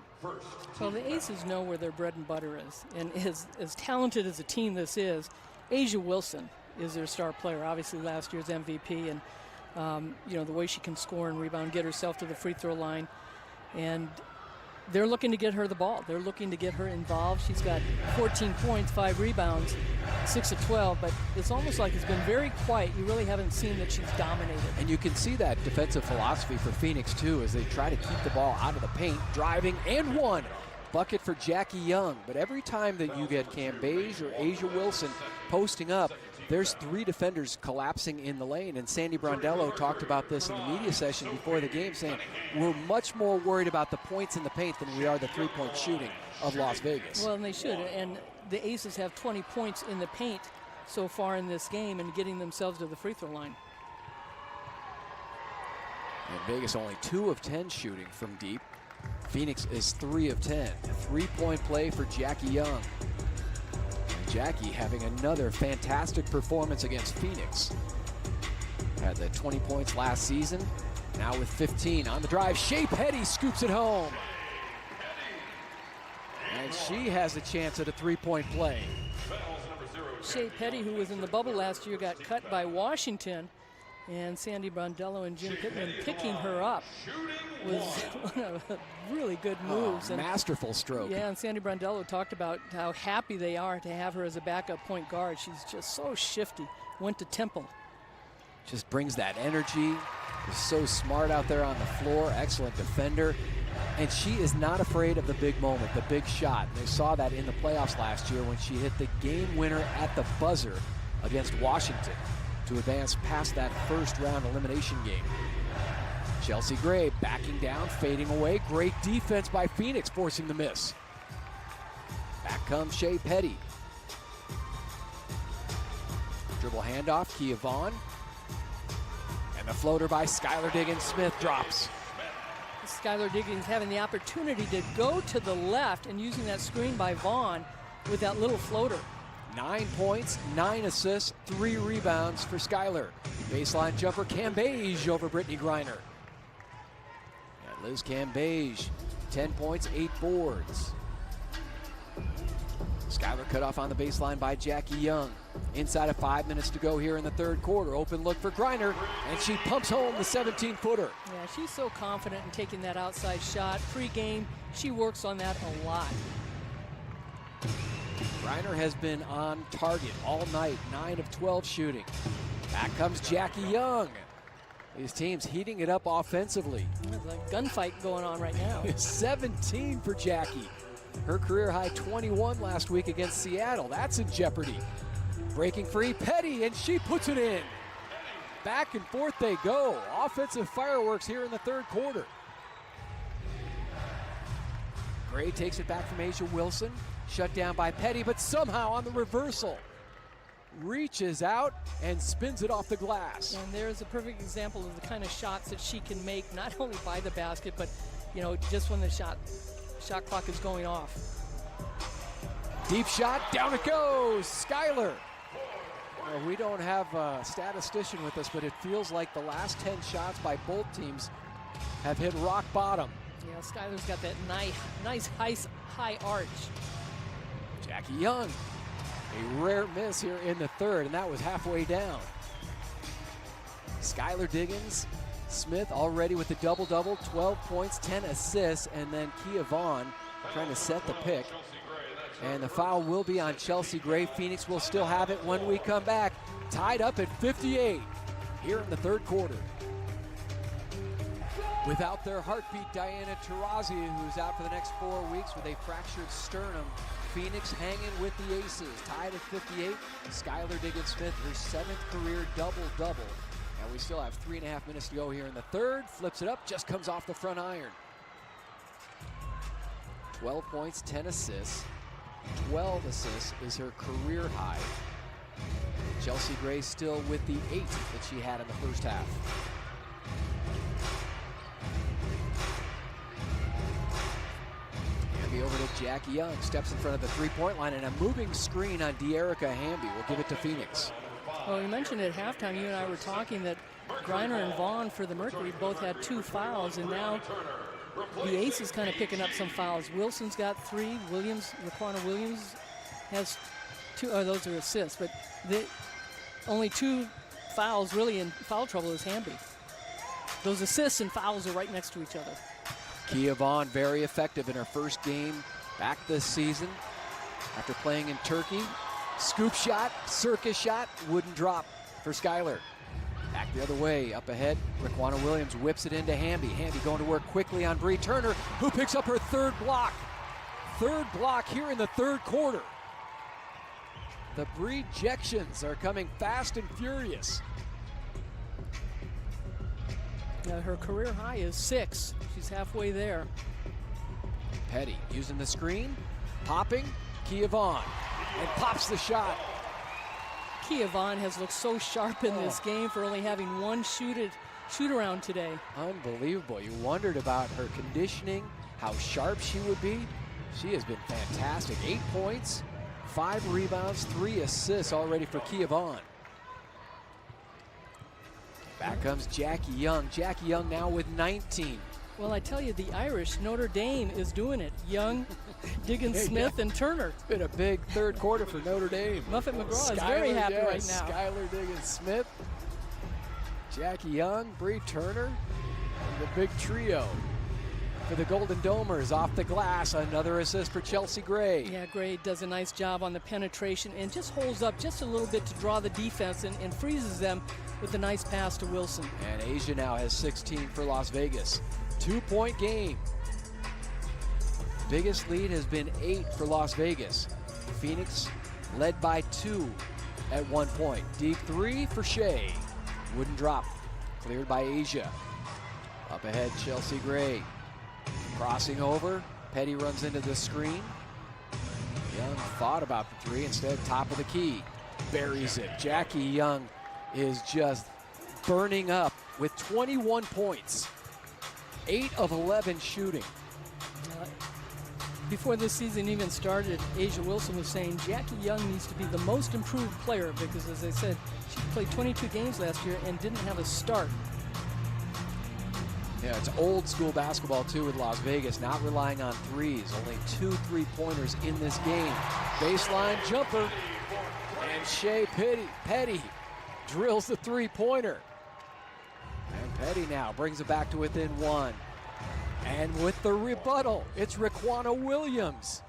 Well, the Aces know where their bread and butter is. And as talented as a team this is, Asia Wilson is their star player, obviously last year's MVP. And, you know, the way she can score and rebound, get herself to the free throw line. And they're looking to get her the ball. They're looking to get her involved. She's got 14 points, 5 rebounds, 6 of 12, but it's almost like it's been very quiet. You really haven't seen that she's dominated. And you can see that defensive philosophy for Phoenix, too, as they try to keep the ball out of the paint, driving, and one. Bucket for Jackie Young. But every time that you get Cam Beige or Asia Wilson posting up, there's 3 defenders collapsing in the lane. And Sandy Brondello talked about this in the media session before the game, saying we're much more worried about the points in the paint than we are the three-point shooting of Las Vegas. Well, and they should. And the Aces have 20 points in the paint so far in this game and getting themselves to the free throw line. And Vegas only 2 of 10 shooting from deep. Phoenix is 3 of 10. 3-point play for Jackie Young. Jackie having another fantastic performance against Phoenix. Had the 20 points last season, now with 15. On the drive, Shea Petty scoops it home. And she has a chance at a 3-point play. Shea Petty, who was in the bubble last year, got cut by Washington. And Sandy Brondello and Jim Pittman picking her up was one of the really good moves. Masterful stroke. Yeah, and Sandy Brondello talked about how happy they are to have her as a backup point guard. She's just so shifty. Went to Temple. Just brings that energy. Is so smart out there on the floor. Excellent defender. And she is not afraid of the big moment, the big shot. And they saw that in the playoffs last year when she hit the game winner at the buzzer against Washington to advance past that first round elimination game. Chelsea Gray backing down, fading away. Great defense by Phoenix, forcing the miss. Back comes Shea Petty. Dribble handoff, Kia Vaughn. And the floater by Skylar Diggins-Smith drops. Skylar Diggins having the opportunity to go to the left and using that screen by Vaughn with that little floater. 9 points, 9 assists, 3 rebounds for Skylar. Baseline jumper, Cam Beige over Brittany Griner. And Liz Cam Beige, 10 points, 8 boards. Skylar cut off on the baseline by Jackie Young. Inside of 5 minutes to go here in the third quarter. Open look for Griner, and she pumps home the 17-footer. Yeah, she's so confident in taking that outside shot. Pre-game, she works on that a lot. Griner has been on target all night, 9 of 12 shooting. Back comes Jackie Young. These teams heating it up offensively. There's a gunfight going on right now. 17 for Jackie. Her career high 21 last week against Seattle. That's in jeopardy. Breaking free, Petty, and she puts it in. Back and forth they go. Offensive fireworks here in the third quarter. Gray takes it back from Asia Wilson. Shut down by Petty, but somehow on the reversal. Reaches out and spins it off the glass. And there's a perfect example of the kind of shots that she can make, not only by the basket, but, you know, just when the shot clock is going off. Deep shot, down it goes. Skylar. Well, we don't have a statistician with us, but it feels like the last 10 shots by both teams have hit rock bottom. Yeah, Skylar's got that nice high arch. Jackie Young, a rare miss here in the third, and that was halfway down. Skylar Diggins-Smith already with the double-double, 12 points, 10 assists, and then Kia Vaughn trying to set the pick. And the foul will be on Chelsea Gray. Phoenix will still have it when we come back. Tied up at 58 here in the third quarter. Without their heartbeat, Diana Taurasi, who's out for the next 4 weeks with a fractured sternum. Phoenix hanging with the Aces, tied at 58. Skylar Diggins-Smith, her 7th career double-double. And we still have 3.5 minutes to go here in the third. Flips it up, just comes off the front iron. 12 points, 10 assists. 12 assists is her career high. Chelsea Gray still with the 8 that she had in the first half. Hamby over to Jackie Young, steps in front of the three-point line, and a moving screen on De'Erica Hamby will give it to Phoenix. Well, you mentioned at halftime, you and I were talking that Griner and Vaughn for the Mercury both had 2 fouls, and now the Ace is kind of picking up some fouls. Wilson's got 3. Raquana Williams has 2. Oh, those are assists, but only 2 fouls really in foul trouble is Hamby. Those assists and fouls are right next to each other. Kia Vaughn very effective in her first game back this season after playing in Turkey. Scoop shot, circus shot, wouldn't drop for Skylar. Back the other way, up ahead, Raquana Williams whips it into Hamby. Hamby going to work quickly on Bree Turner, who picks up her 3rd block. 3rd block here in the 3rd quarter. The Bree-jections are coming fast and furious. Her career high is 6. She's halfway there. Petty using the screen, popping, Kia Vaughn, and pops the shot. Kia Vaughn has looked so sharp in this game for only having 1 shoot-around today. Unbelievable. You wondered about her conditioning, how sharp she would be. She has been fantastic. 8 points, 5 rebounds, 3 assists already for Kia Vaughn. Back comes Jackie Young. Jackie Young now with 19. Well, I tell you, the Irish, Notre Dame is doing it. Young, Diggins, Smith, and Turner. It's been a big 3rd quarter for Notre Dame. Muffet McGraw is very happy right now. Skylar Diggins Smith, Jackie Young, Bree Turner, and the big trio for the Golden Domers. Off the glass, another assist for Chelsea Gray. Yeah, Gray does a nice job on the penetration and just holds up just a little bit to draw the defense and freezes them with a nice pass to Wilson. And Asia now has 16 for Las Vegas. 2-point game. Biggest lead has been 8 for Las Vegas. Phoenix led by 2 at 1 point. Deep 3 for Shea. Wouldn't drop. Cleared by Asia. Up ahead, Chelsea Gray. Crossing over. Petty runs into the screen. Young thought about the 3. Instead, top of the key. Buries it. Jackie Young is just burning up with 21 points. 8 of 11 shooting. Before this season even started, Asia Wilson was saying Jackie Young needs to be the most improved player because, as I said, she played 22 games last year and didn't have a start. Yeah, it's old school basketball too with Las Vegas, not relying on 3s. Only 2 3-pointers in this game. Baseline jumper, and Shea Petty drills the 3-pointer. And Petty now brings it back to within 1. And with the rebuttal, it's Raquana Williams.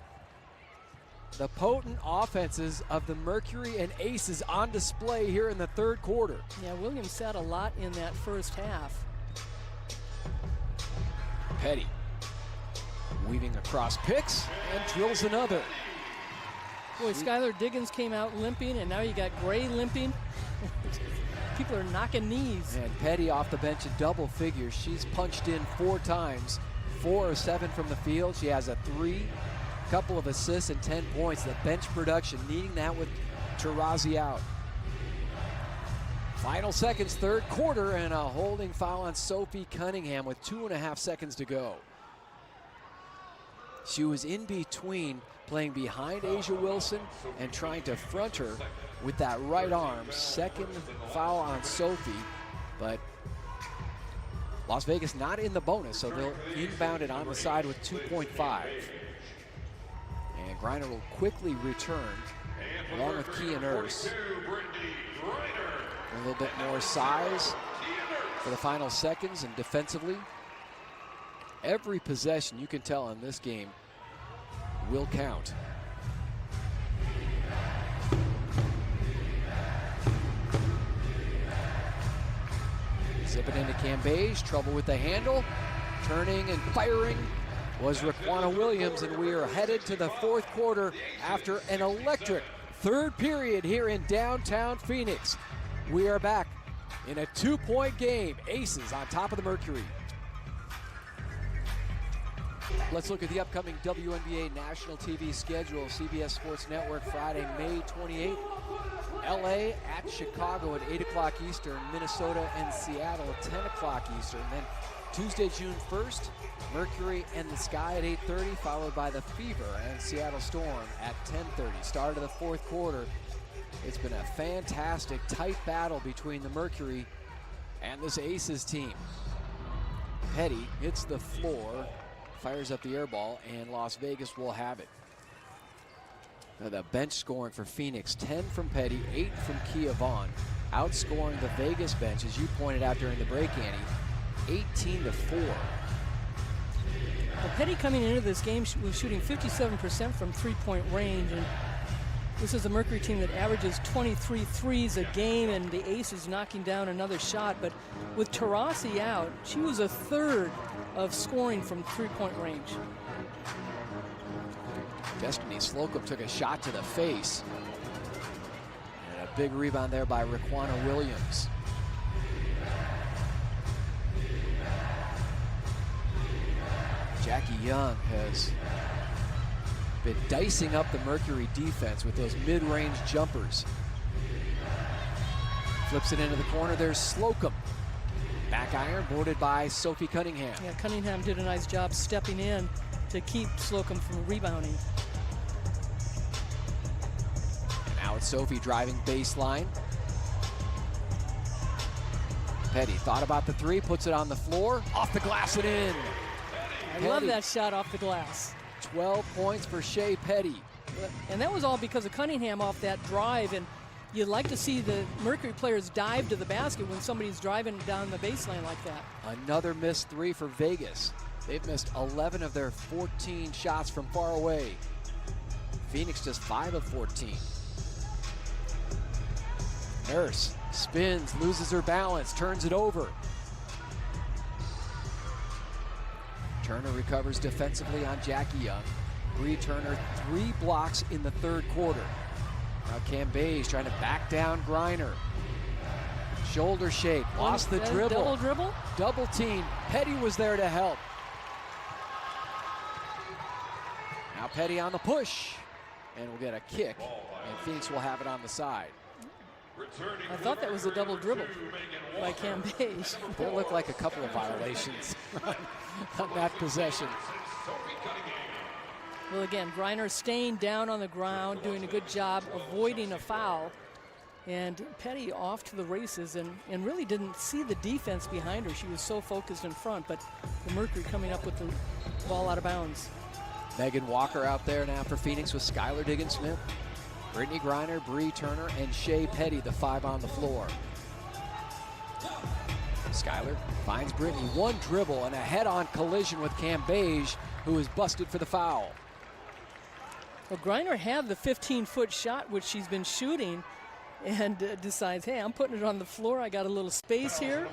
The potent offenses of the Mercury and Aces on display here in the 3rd quarter. Yeah, Williams sat a lot in that first half. Petty weaving across picks and drills another. Boy, Skylar Diggins came out limping, and now you got Gray limping. People are knocking knees. And Petty off the bench in double figures. She's punched in 4 times, 4 of 7 from the field. She has a 3, couple of assists and 10 points. The bench production, needing that with Taurasi out. Final seconds, 3rd quarter, and a holding foul on Sophie Cunningham with 2.5 seconds to go. She was in between playing behind Asia Wilson and trying to front her with that right arm. 2nd foul on Sophie, but Las Vegas not in the bonus, so they'll inbound it on the side with 2.5. And Griner will quickly return along with Kia Nurse. A little bit more size for the final seconds, and defensively, every possession you can tell in this game will count. Zip it into Cambage, trouble with the handle. Turning and firing was Raquana Williams, and we are headed to the 4th quarter after an electric 3rd period here in downtown Phoenix. We are back in a 2-point game. Aces on top of the Mercury. Let's look at the upcoming WNBA national TV schedule. CBS Sports Network, Friday, May 28th. LA at Chicago at 8 o'clock Eastern. Minnesota and Seattle at 10 o'clock Eastern. Then Tuesday, June 1st, Mercury and the Sky at 8:30, followed by the Fever and Seattle Storm at 10:30. Start of the 4th quarter. It's been a fantastic, tight battle between the Mercury And this Aces team. Petty hits the floor, fires up the air ball, and Las Vegas will have it. Now the bench scoring for Phoenix, 10 from Petty, 8 from Kia Vaughn. Outscoring the Vegas bench, as you pointed out during the break, Annie, 18-4. Well, Petty coming into this game was shooting 57% from three-point range, and this is a Mercury team that averages 23 threes a game, and the Aces knocking down another shot. But with Taurasi out, she was a third of scoring from three-point range. Destiny Slocum took a shot to the face. And a big rebound there by Raquana Williams. Jackie Young has been dicing up the Mercury defense with those mid-range jumpers. Flips it into the corner. There's Slocum. Back iron boarded by Sophie Cunningham. Yeah, Cunningham did a nice job stepping in to keep Slocum from rebounding. And now it's Sophie driving baseline. Petty thought about the three, puts it on the floor, off the glass and in. I love that shot off the glass. 12 points for Shea Petty. And that was all because of Cunningham off that drive, and you'd like to see the Mercury players dive to the basket when somebody's driving down the baseline like that. Another missed three for Vegas. They've missed 11 of their 14 shots from far away. Phoenix just 5 of 14. Nurse spins, loses her balance, turns it over. Turner recovers defensively on Jackie Young. Bree Turner 3 blocks in the third quarter. Now Cambage trying to back down Griner. Shoulder shake, lost the dribble. Double dribble? Double team. Petty was there to help. Now Petty on the push. And we'll get a kick. And Phoenix will have it on the side. I thought that was a double dribble by Cambage. There looked like a couple of violations on that possession. Well, again, Griner staying down on the ground, doing a good job avoiding a foul. And Petty off to the races and really didn't see the defense behind her. She was so focused in front, but the Mercury coming up with the ball out of bounds. Megan Walker out there now for Phoenix with Skylar Diggins-Smith, Brittany Griner, Bree Turner, and Shea Petty, the 5 on the floor. Skylar finds Brittany, one dribble and a head-on collision with Cambage, who is busted for the foul. Well, Griner had the 15-foot shot, which she's been shooting, and decides, hey, I'm putting it on the floor. I got a little space here.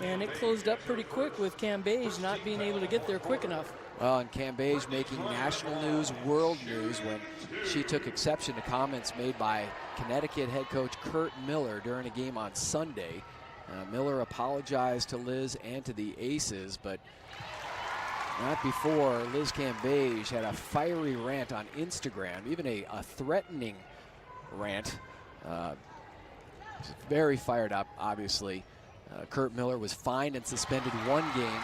And it closed up pretty quick with Cambage not being able to get there quick enough. Well, and Cambage making national news, world news, when she took exception to comments made by Connecticut head coach Kurt Miller during a game on Sunday. Miller apologized to Liz and to the Aces, but not before Liz Cambage had a fiery rant on Instagram, even a threatening rant. Very fired up, obviously. Kurt Miller was fined and suspended 1 game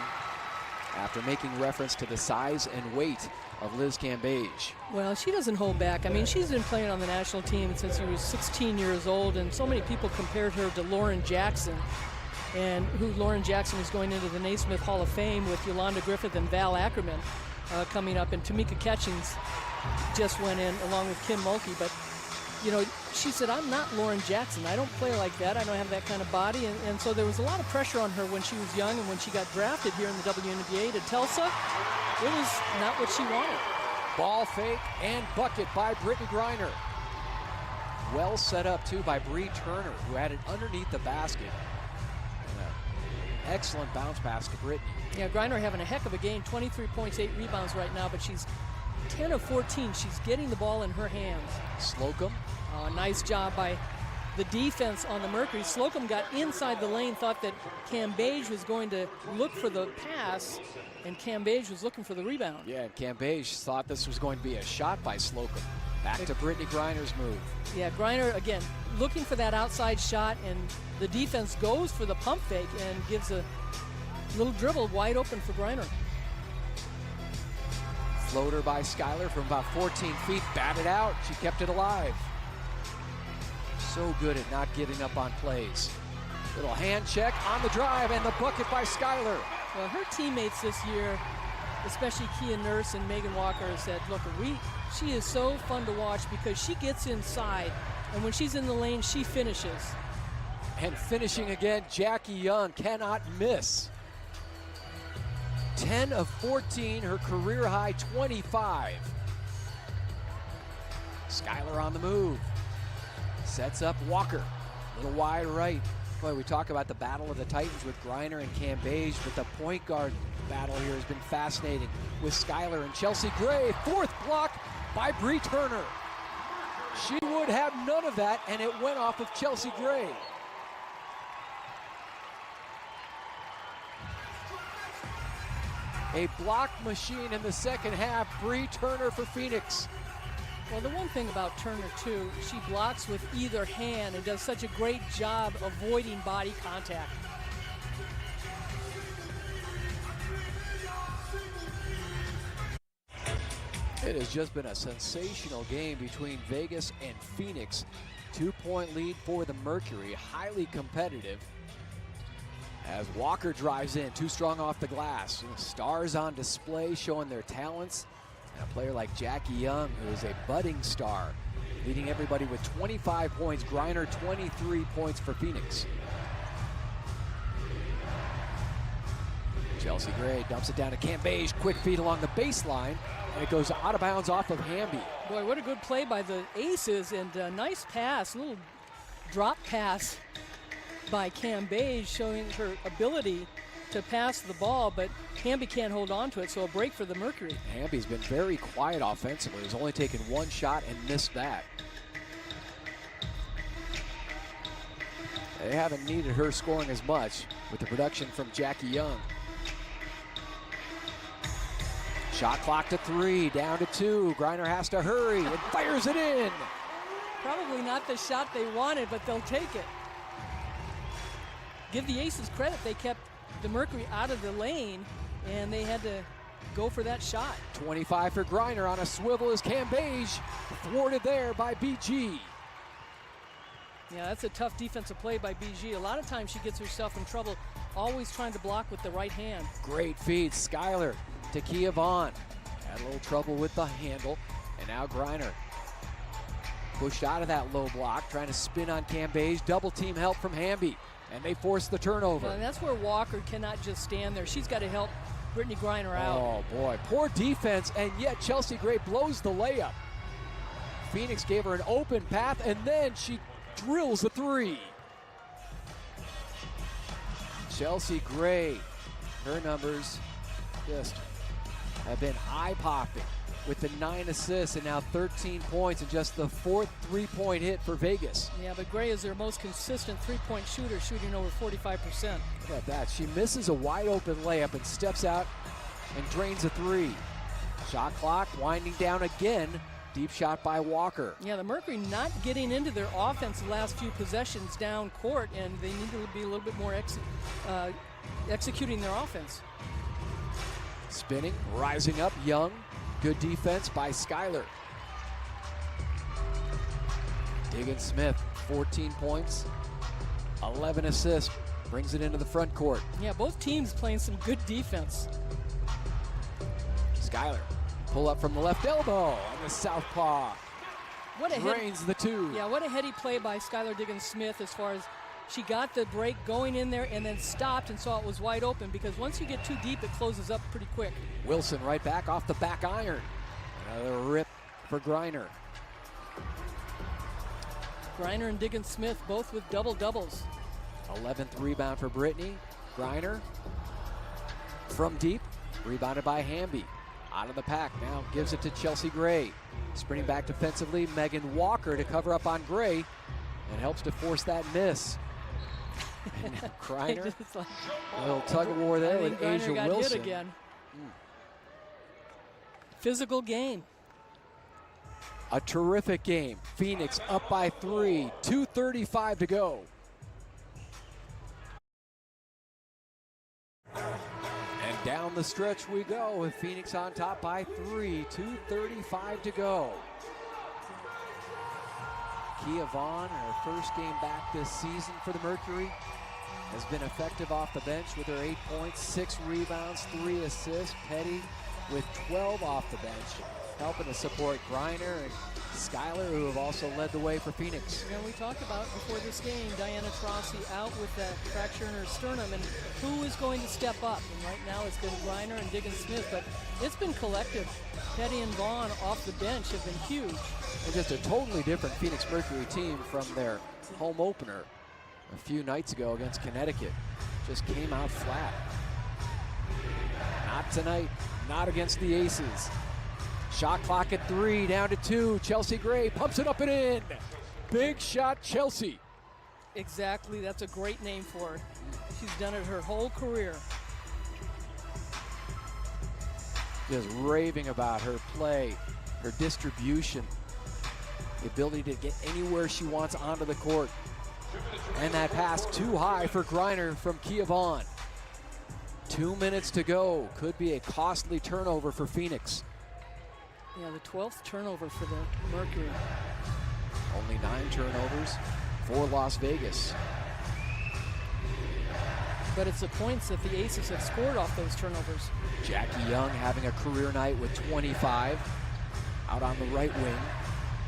after making reference to the size and weight of Liz Cambage. Well, she doesn't hold back. I mean, she's been playing on the national team since she was 16 years old, and so many people compared her to Lauren Jackson, and who Lauren Jackson is going into the Naismith Hall of Fame with Yolanda Griffith and Val Ackerman coming up, and Tamika Catchings just went in along with Kim Mulkey. But, you know, she said, I'm not Lauren Jackson. I don't play like that. I don't have that kind of body. And so there was a lot of pressure on her when she was young, and when she got drafted here in the WNBA to Tulsa, it was not what she wanted. Ball fake and bucket by Brittany Griner. Well set up, too, by Bree Turner, who had it underneath the basket. Excellent bounce pass to Brittany. Yeah, Griner having a heck of a game, 23 points, 8 rebounds right now, but she's 10 of 14. She's getting the ball in her hands. Slocum. Nice job by the defense on the Mercury. Slocum got inside the lane, thought that Cambage was going to look for the pass, and Cambage was looking for the rebound. Yeah, Cambage thought this was going to be a shot by Slocum. Back to Brittany Griner's move. Yeah, Griner, again, looking for that outside shot, and the defense goes for the pump fake and gives a little dribble wide open for Griner. Floater by Skylar from about 14 feet, batted out. She kept it alive. So good at not giving up on plays. Little hand check on the drive and the bucket by Skylar. Well, her teammates this year, especially Kia Nurse and Megan Walker, said, look, she is so fun to watch because she gets inside, and when she's in the lane, she finishes. And finishing again, Jackie Young cannot miss. 10 of 14, her career high 25. Skylar on the move. Sets up Walker. A little wide right. Boy, we talk about the battle of the Titans with Griner and Cambage, but the point guard battle here has been fascinating with Skylar and Chelsea Gray. Fourth block by Bree Turner. She would have none of that, and it went off of Chelsea Gray. A block machine in the second half. Bree Turner for Phoenix. Well, the one thing about Turner, too, she blocks with either hand and does such a great job avoiding body contact. It has just been a sensational game between Vegas and Phoenix. 2-point lead for the Mercury, highly competitive. As Walker drives in, too strong off the glass. Stars on display showing their talents. And a player like Jackie Young, who is a budding star, leading everybody with 25 points. Griner, 23 points for Phoenix. Chelsea Gray dumps it down to Cambage. Quick feed along the baseline, and it goes out of bounds off of Hamby. Boy, what a good play by the Aces, and a nice pass, a little drop pass by Cambage, showing her ability to pass the ball, but Hamby can't hold on to it, so a break for the Mercury. Hamby's been very quiet offensively. He's only taken one shot and missed that. They haven't needed her scoring as much with the production from Jackie Young. Shot clock to 3, down to 2. Griner has to hurry and fires it in. Probably not the shot they wanted, but they'll take it. Give the Aces credit, they kept the Mercury out of the lane, and they had to go for that shot. 25 for Griner on a swivel as Cambage thwarted there by BG. Yeah, that's a tough defensive play by BG. A lot of times she gets herself in trouble, always trying to block with the right hand. Great feed, Skylar to Kia Vaughn. Had a little trouble with the handle, and now Griner pushed out of that low block, trying to spin on Cambage. Double team help from Hamby, and they force the turnover. And that's where Walker cannot just stand there. She's got to help Brittany Griner out. Oh boy, poor defense, and yet Chelsea Gray blows the layup. Phoenix gave her an open path, and then she drills a 3. Chelsea Gray, her numbers just have been eye-popping with the 9 assists and now 13 points and just the 4th three-point hit for Vegas. Yeah, but Gray is their most consistent three-point shooter, shooting over 45%. Look at that. She misses a wide-open layup and steps out and drains a 3. Shot clock winding down again. Deep shot by Walker. Yeah, the Mercury not getting into their offense the last few possessions down court, and they need to be a little bit more executing their offense. Spinning, rising up, Young. Good defense by Skylar. Diggins Smith, 14 points, 11 assists, brings it into the front court. Yeah, both teams playing some good defense. Skylar, pull up from the left elbow on the southpaw. Drains the 2. Yeah, what a heady play by Skylar Diggins Smith, as far as she got the break going in there and then stopped and saw it was wide open, because once you get too deep, it closes up pretty quick. Wilson right back off the back iron. Another rip for Griner. Griner and Diggins Smith both with double-doubles. 11th rebound for Brittany. Griner from deep, rebounded by Hamby. Out of the pack now, gives it to Chelsea Gray. Sprinting back defensively, Megan Walker to cover up on Gray and helps to force that miss. And now Griner, like, a little tug of war there with Griner Asia got Wilson. hit again. Physical game. A terrific game. Phoenix up by 3, 2:35 to go. And down the stretch we go with Phoenix on top by 3, 2:35 to go. Kia Vaughn, her first game back this season for the Mercury. has been effective off the bench with her 8 points, 6 rebounds, 3 assists. Petty with 12 off the bench, helping to support Griner and Skylar, who have also led the way for Phoenix. And we talked about before this game, Diana Taurasi out with that fracture in her sternum, and who is going to step up? And right now it's been Griner and Diggins Smith, but it's been collective. Petty and Vaughn off the bench have been huge. And just a totally different Phoenix Mercury team from their home opener a few nights ago against Connecticut. Just came out flat. Not tonight, not against the Aces. Shot clock at 3, down to 2. Chelsea Gray pumps it up and in. Big shot, Chelsea. Exactly, that's a great name for her. She's done it her whole career. Just raving about her play, her distribution, the ability to get anywhere she wants onto the court. And that pass too high for Griner from Kia Vaughn. 2 minutes to go. Could be a costly turnover for Phoenix. Yeah, the 12th turnover for the Mercury. Only 9 turnovers for Las Vegas. But it's the points that the Aces have scored off those turnovers. Jackie Young having a career night with 25 out on the right wing.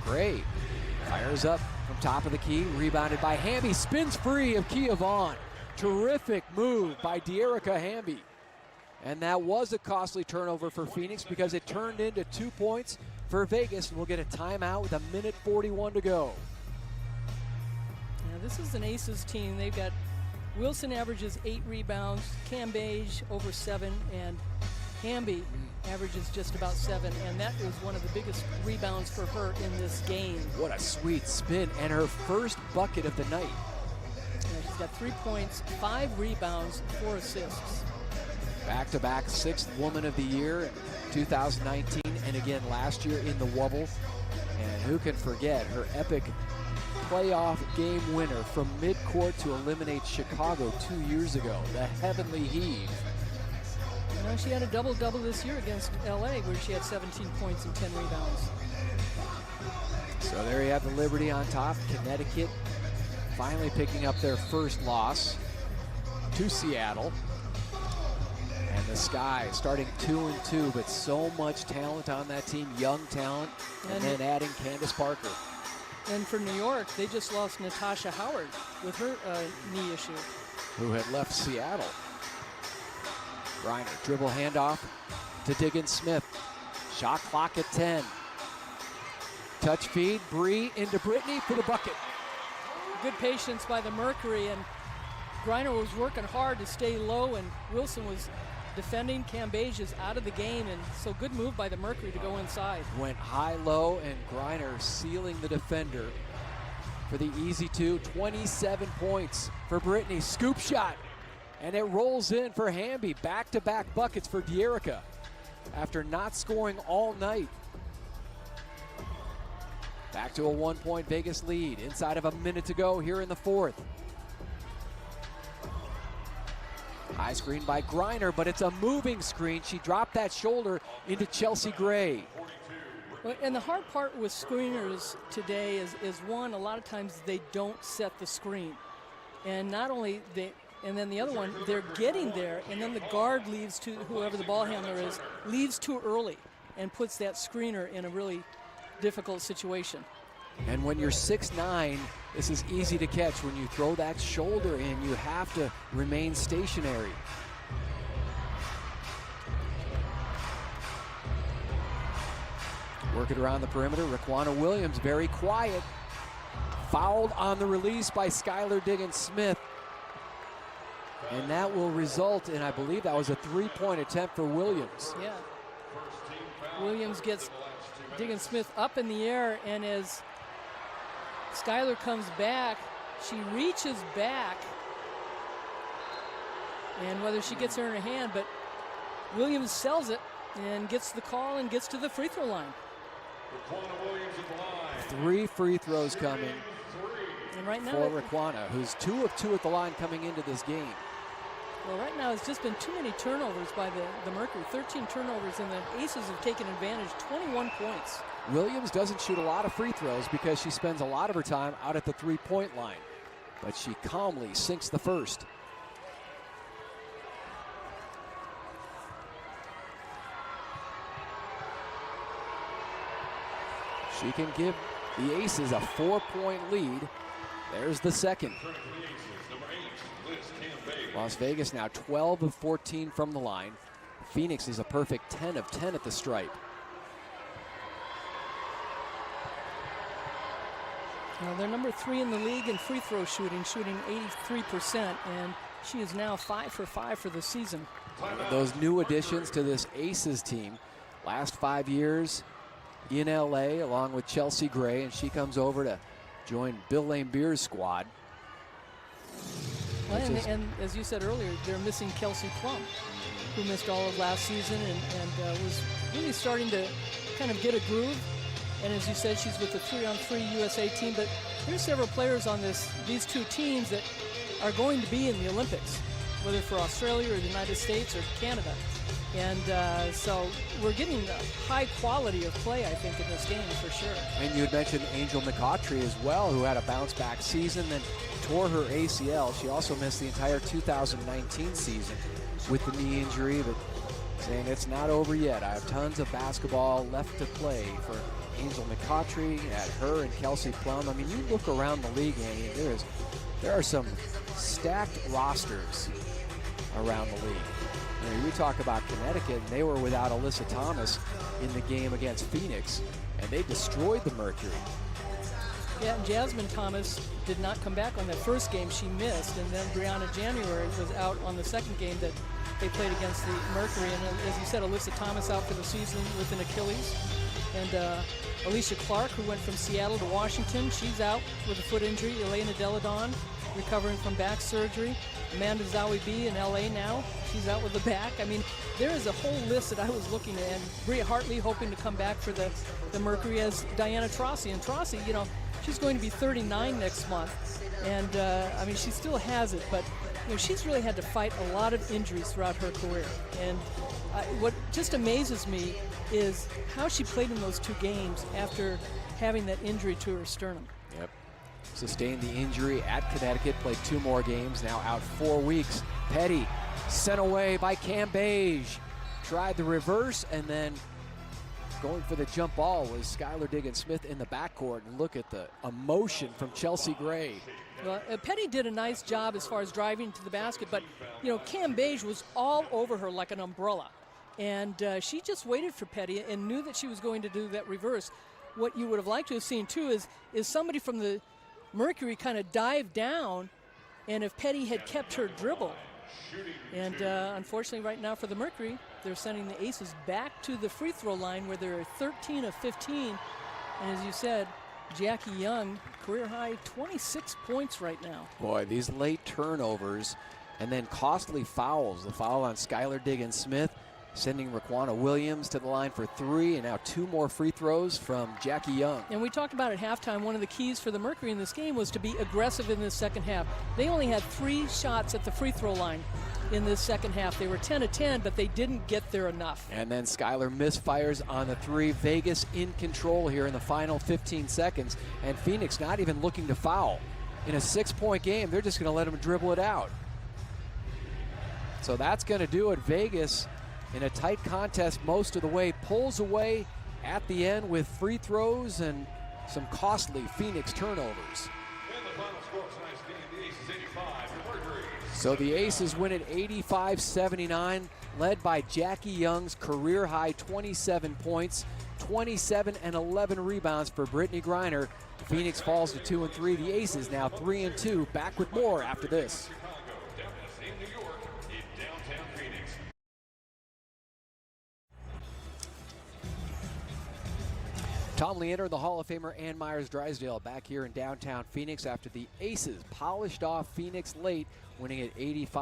Gray fires up from top of the key, rebounded by Hamby, spins free of Kia Vaughn. Terrific move by De'Erica Hamby. And that was a costly turnover for Phoenix because it turned into 2 points for Vegas. We'll get a timeout with 1:41 to go. Yeah, this is an Aces team. They've got Wilson averages 8 rebounds, Cambage over 7, and Hamby averages just about 7, and that is one of the biggest rebounds for her in this game. What a sweet spin, and her first bucket of the night. Yeah, she's got 3 points, 5 rebounds, 4 assists. Back-to-back 6th Woman of the Year in 2019, and again last year in the Wubble. And who can forget her epic playoff game winner from midcourt to eliminate Chicago 2 years ago, the Heavenly Heave. You know, she had a double-double this year against LA where she had 17 points and 10 rebounds. So there you have the Liberty on top. Connecticut finally picking up their first loss to Seattle. And the Sky starting 2-2, but so much talent on that team, young talent, and then adding Candace Parker. And for New York, they just lost Natasha Howard with her knee issue. Who had left Seattle. Griner, dribble handoff to Diggins Smith. Shot clock at 10. Touch feed, Bree into Brittany for the bucket. Good patience by the Mercury, and Griner was working hard to stay low, and Wilson was defending. Cambage is out of the game, and so good move by the Mercury to go inside. Went high-low, and Griner sealing the defender for the easy 2. 27 points for Brittany. Scoop shot, and it rolls in for Hamby. Back-to-back buckets for De'Erica after not scoring all night. Back to a 1-point Vegas lead. Inside of a minute to go here in the 4th. High screen by Griner, but it's a moving screen. She dropped that shoulder into Chelsea Gray. Well, and the hard part with screeners today is one, a lot of times they don't set the screen. And not only they, and then the other one, they're getting there, and then the guard leaves to, whoever the ball handler is, leaves too early and puts that screener in a really difficult situation. And when you're 6'9", this is easy to catch. When you throw that shoulder in, you have to remain stationary. Working around the perimeter, Raquana Williams very quiet. Fouled on the release by Skylar Diggins Smith. And that will result in, I believe that was a 3-point attempt for Williams. Yeah. Williams gets Diggins Smith up in the air, and as Skylar comes back, she reaches back, and whether she gets her in her hand, but Williams sells it and gets the call and gets to the free throw line. 3 free throws coming and right now for Raquana, who's 2 of 2 at the line coming into this game. Well, right now it's just been too many turnovers by the Mercury. 13 turnovers, and the Aces have taken advantage. 21 points. Williams doesn't shoot a lot of free throws because she spends a lot of her time out at the 3-point line. But she calmly sinks the first. She can give the Aces a 4-point lead. There's the second. Las Vegas now 12 of 14 from the line. Phoenix is a perfect 10 of 10 at the stripe. Well, they're number 3 in the league in free throw shooting 83%, and she is now 5 for 5 for the season. Those new additions to this Aces team, last 5 years in LA along with Chelsea Gray, and she comes over to join Bill Laimbeer's squad. Well, and as you said earlier, they're missing Kelsey Plum, who missed all of last season and was really starting to kind of get a groove. And as you said, she's with the 3-on-3 USA team, but there's several players on these two teams that are going to be in the Olympics, whether for Australia or the United States or Canada. And so we're getting a high quality of play, I think, in this game for sure. And you had mentioned Angel McCautry as well, who had a bounce-back season, then tore her ACL. She also missed the entire 2019 season with the knee injury, but saying it's not over yet. I have tons of basketball left to play for Angel McCautry, at her and Kelsey Plum. I mean, you look around the league, and there are some stacked rosters around the league. I mean, we talk about Connecticut, and they were without Alyssa Thomas in the game against Phoenix, and they destroyed the Mercury. Yeah, and Jasmine Thomas did not come back on that first game. She missed, and then Brianna January was out on the second game that they played against the Mercury. And as you said, Alyssa Thomas out for the season with an Achilles. And Alicia Clark, who went from Seattle to Washington, she's out with a foot injury. Elena Deladon recovering from back surgery. Amanda Zawi B in LA now. She's out with the back. I mean, there is a whole list that I was looking at. And Bria Hartley hoping to come back for the Mercury as Diana Trossi. And Trossi, you know, she's going to be 39 next month. And, I mean, she still has it. But, you know, she's really had to fight a lot of injuries throughout her career. And what just amazes me is how she played in those 2 games after having that injury to her sternum. Yep. Sustained the injury at Connecticut, played 2 more games, now out 4 weeks. Petty sent away by Cam Beige. Tried the reverse, and then going for the jump ball was Skylar Diggins-Smith in the backcourt. And look at the emotion from Chelsea Gray. Well, Petty did a nice job as far as driving to the basket, but, you know, Cam Beige was all over her like an umbrella. And she just waited for Petty and knew that she was going to do that reverse. What you would have liked to have seen, too, is somebody from the Mercury kind of dive down, and if Petty had kept her dribble. And unfortunately right now for the Mercury, they're sending the Aces back to the free throw line where they're 13 of 15. And as you said, Jackie Young, career high 26 points right now. Boy, these late turnovers and then costly fouls. The foul on Skylar Diggins-Smith, sending Raquana Williams to the line for 3, and now 2 more free throws from Jackie Young. And we talked about at halftime, one of the keys for the Mercury in this game was to be aggressive in this second half. They only had 3 shots at the free throw line in this second half. They were 10 of 10, but they didn't get there enough. And then Skylar misfires on the 3. Vegas in control here in the final 15 seconds, and Phoenix not even looking to foul. In a 6-point game, they're just going to let them dribble it out. So that's going to do it. Vegas, in a tight contest most of the way, pulls away at the end with free throws and some costly Phoenix turnovers. So the Aces win at 85-79, led by Jackie Young's career-high 27 points, 27 and 11 rebounds for Brittany Griner. Phoenix falls to 2 and 3. The Aces now 3 and 2. Back with more after this. Tom Leander, the Hall of Famer Ann Myers-Drysdale, back here in downtown Phoenix after the Aces polished off Phoenix late, winning at 85.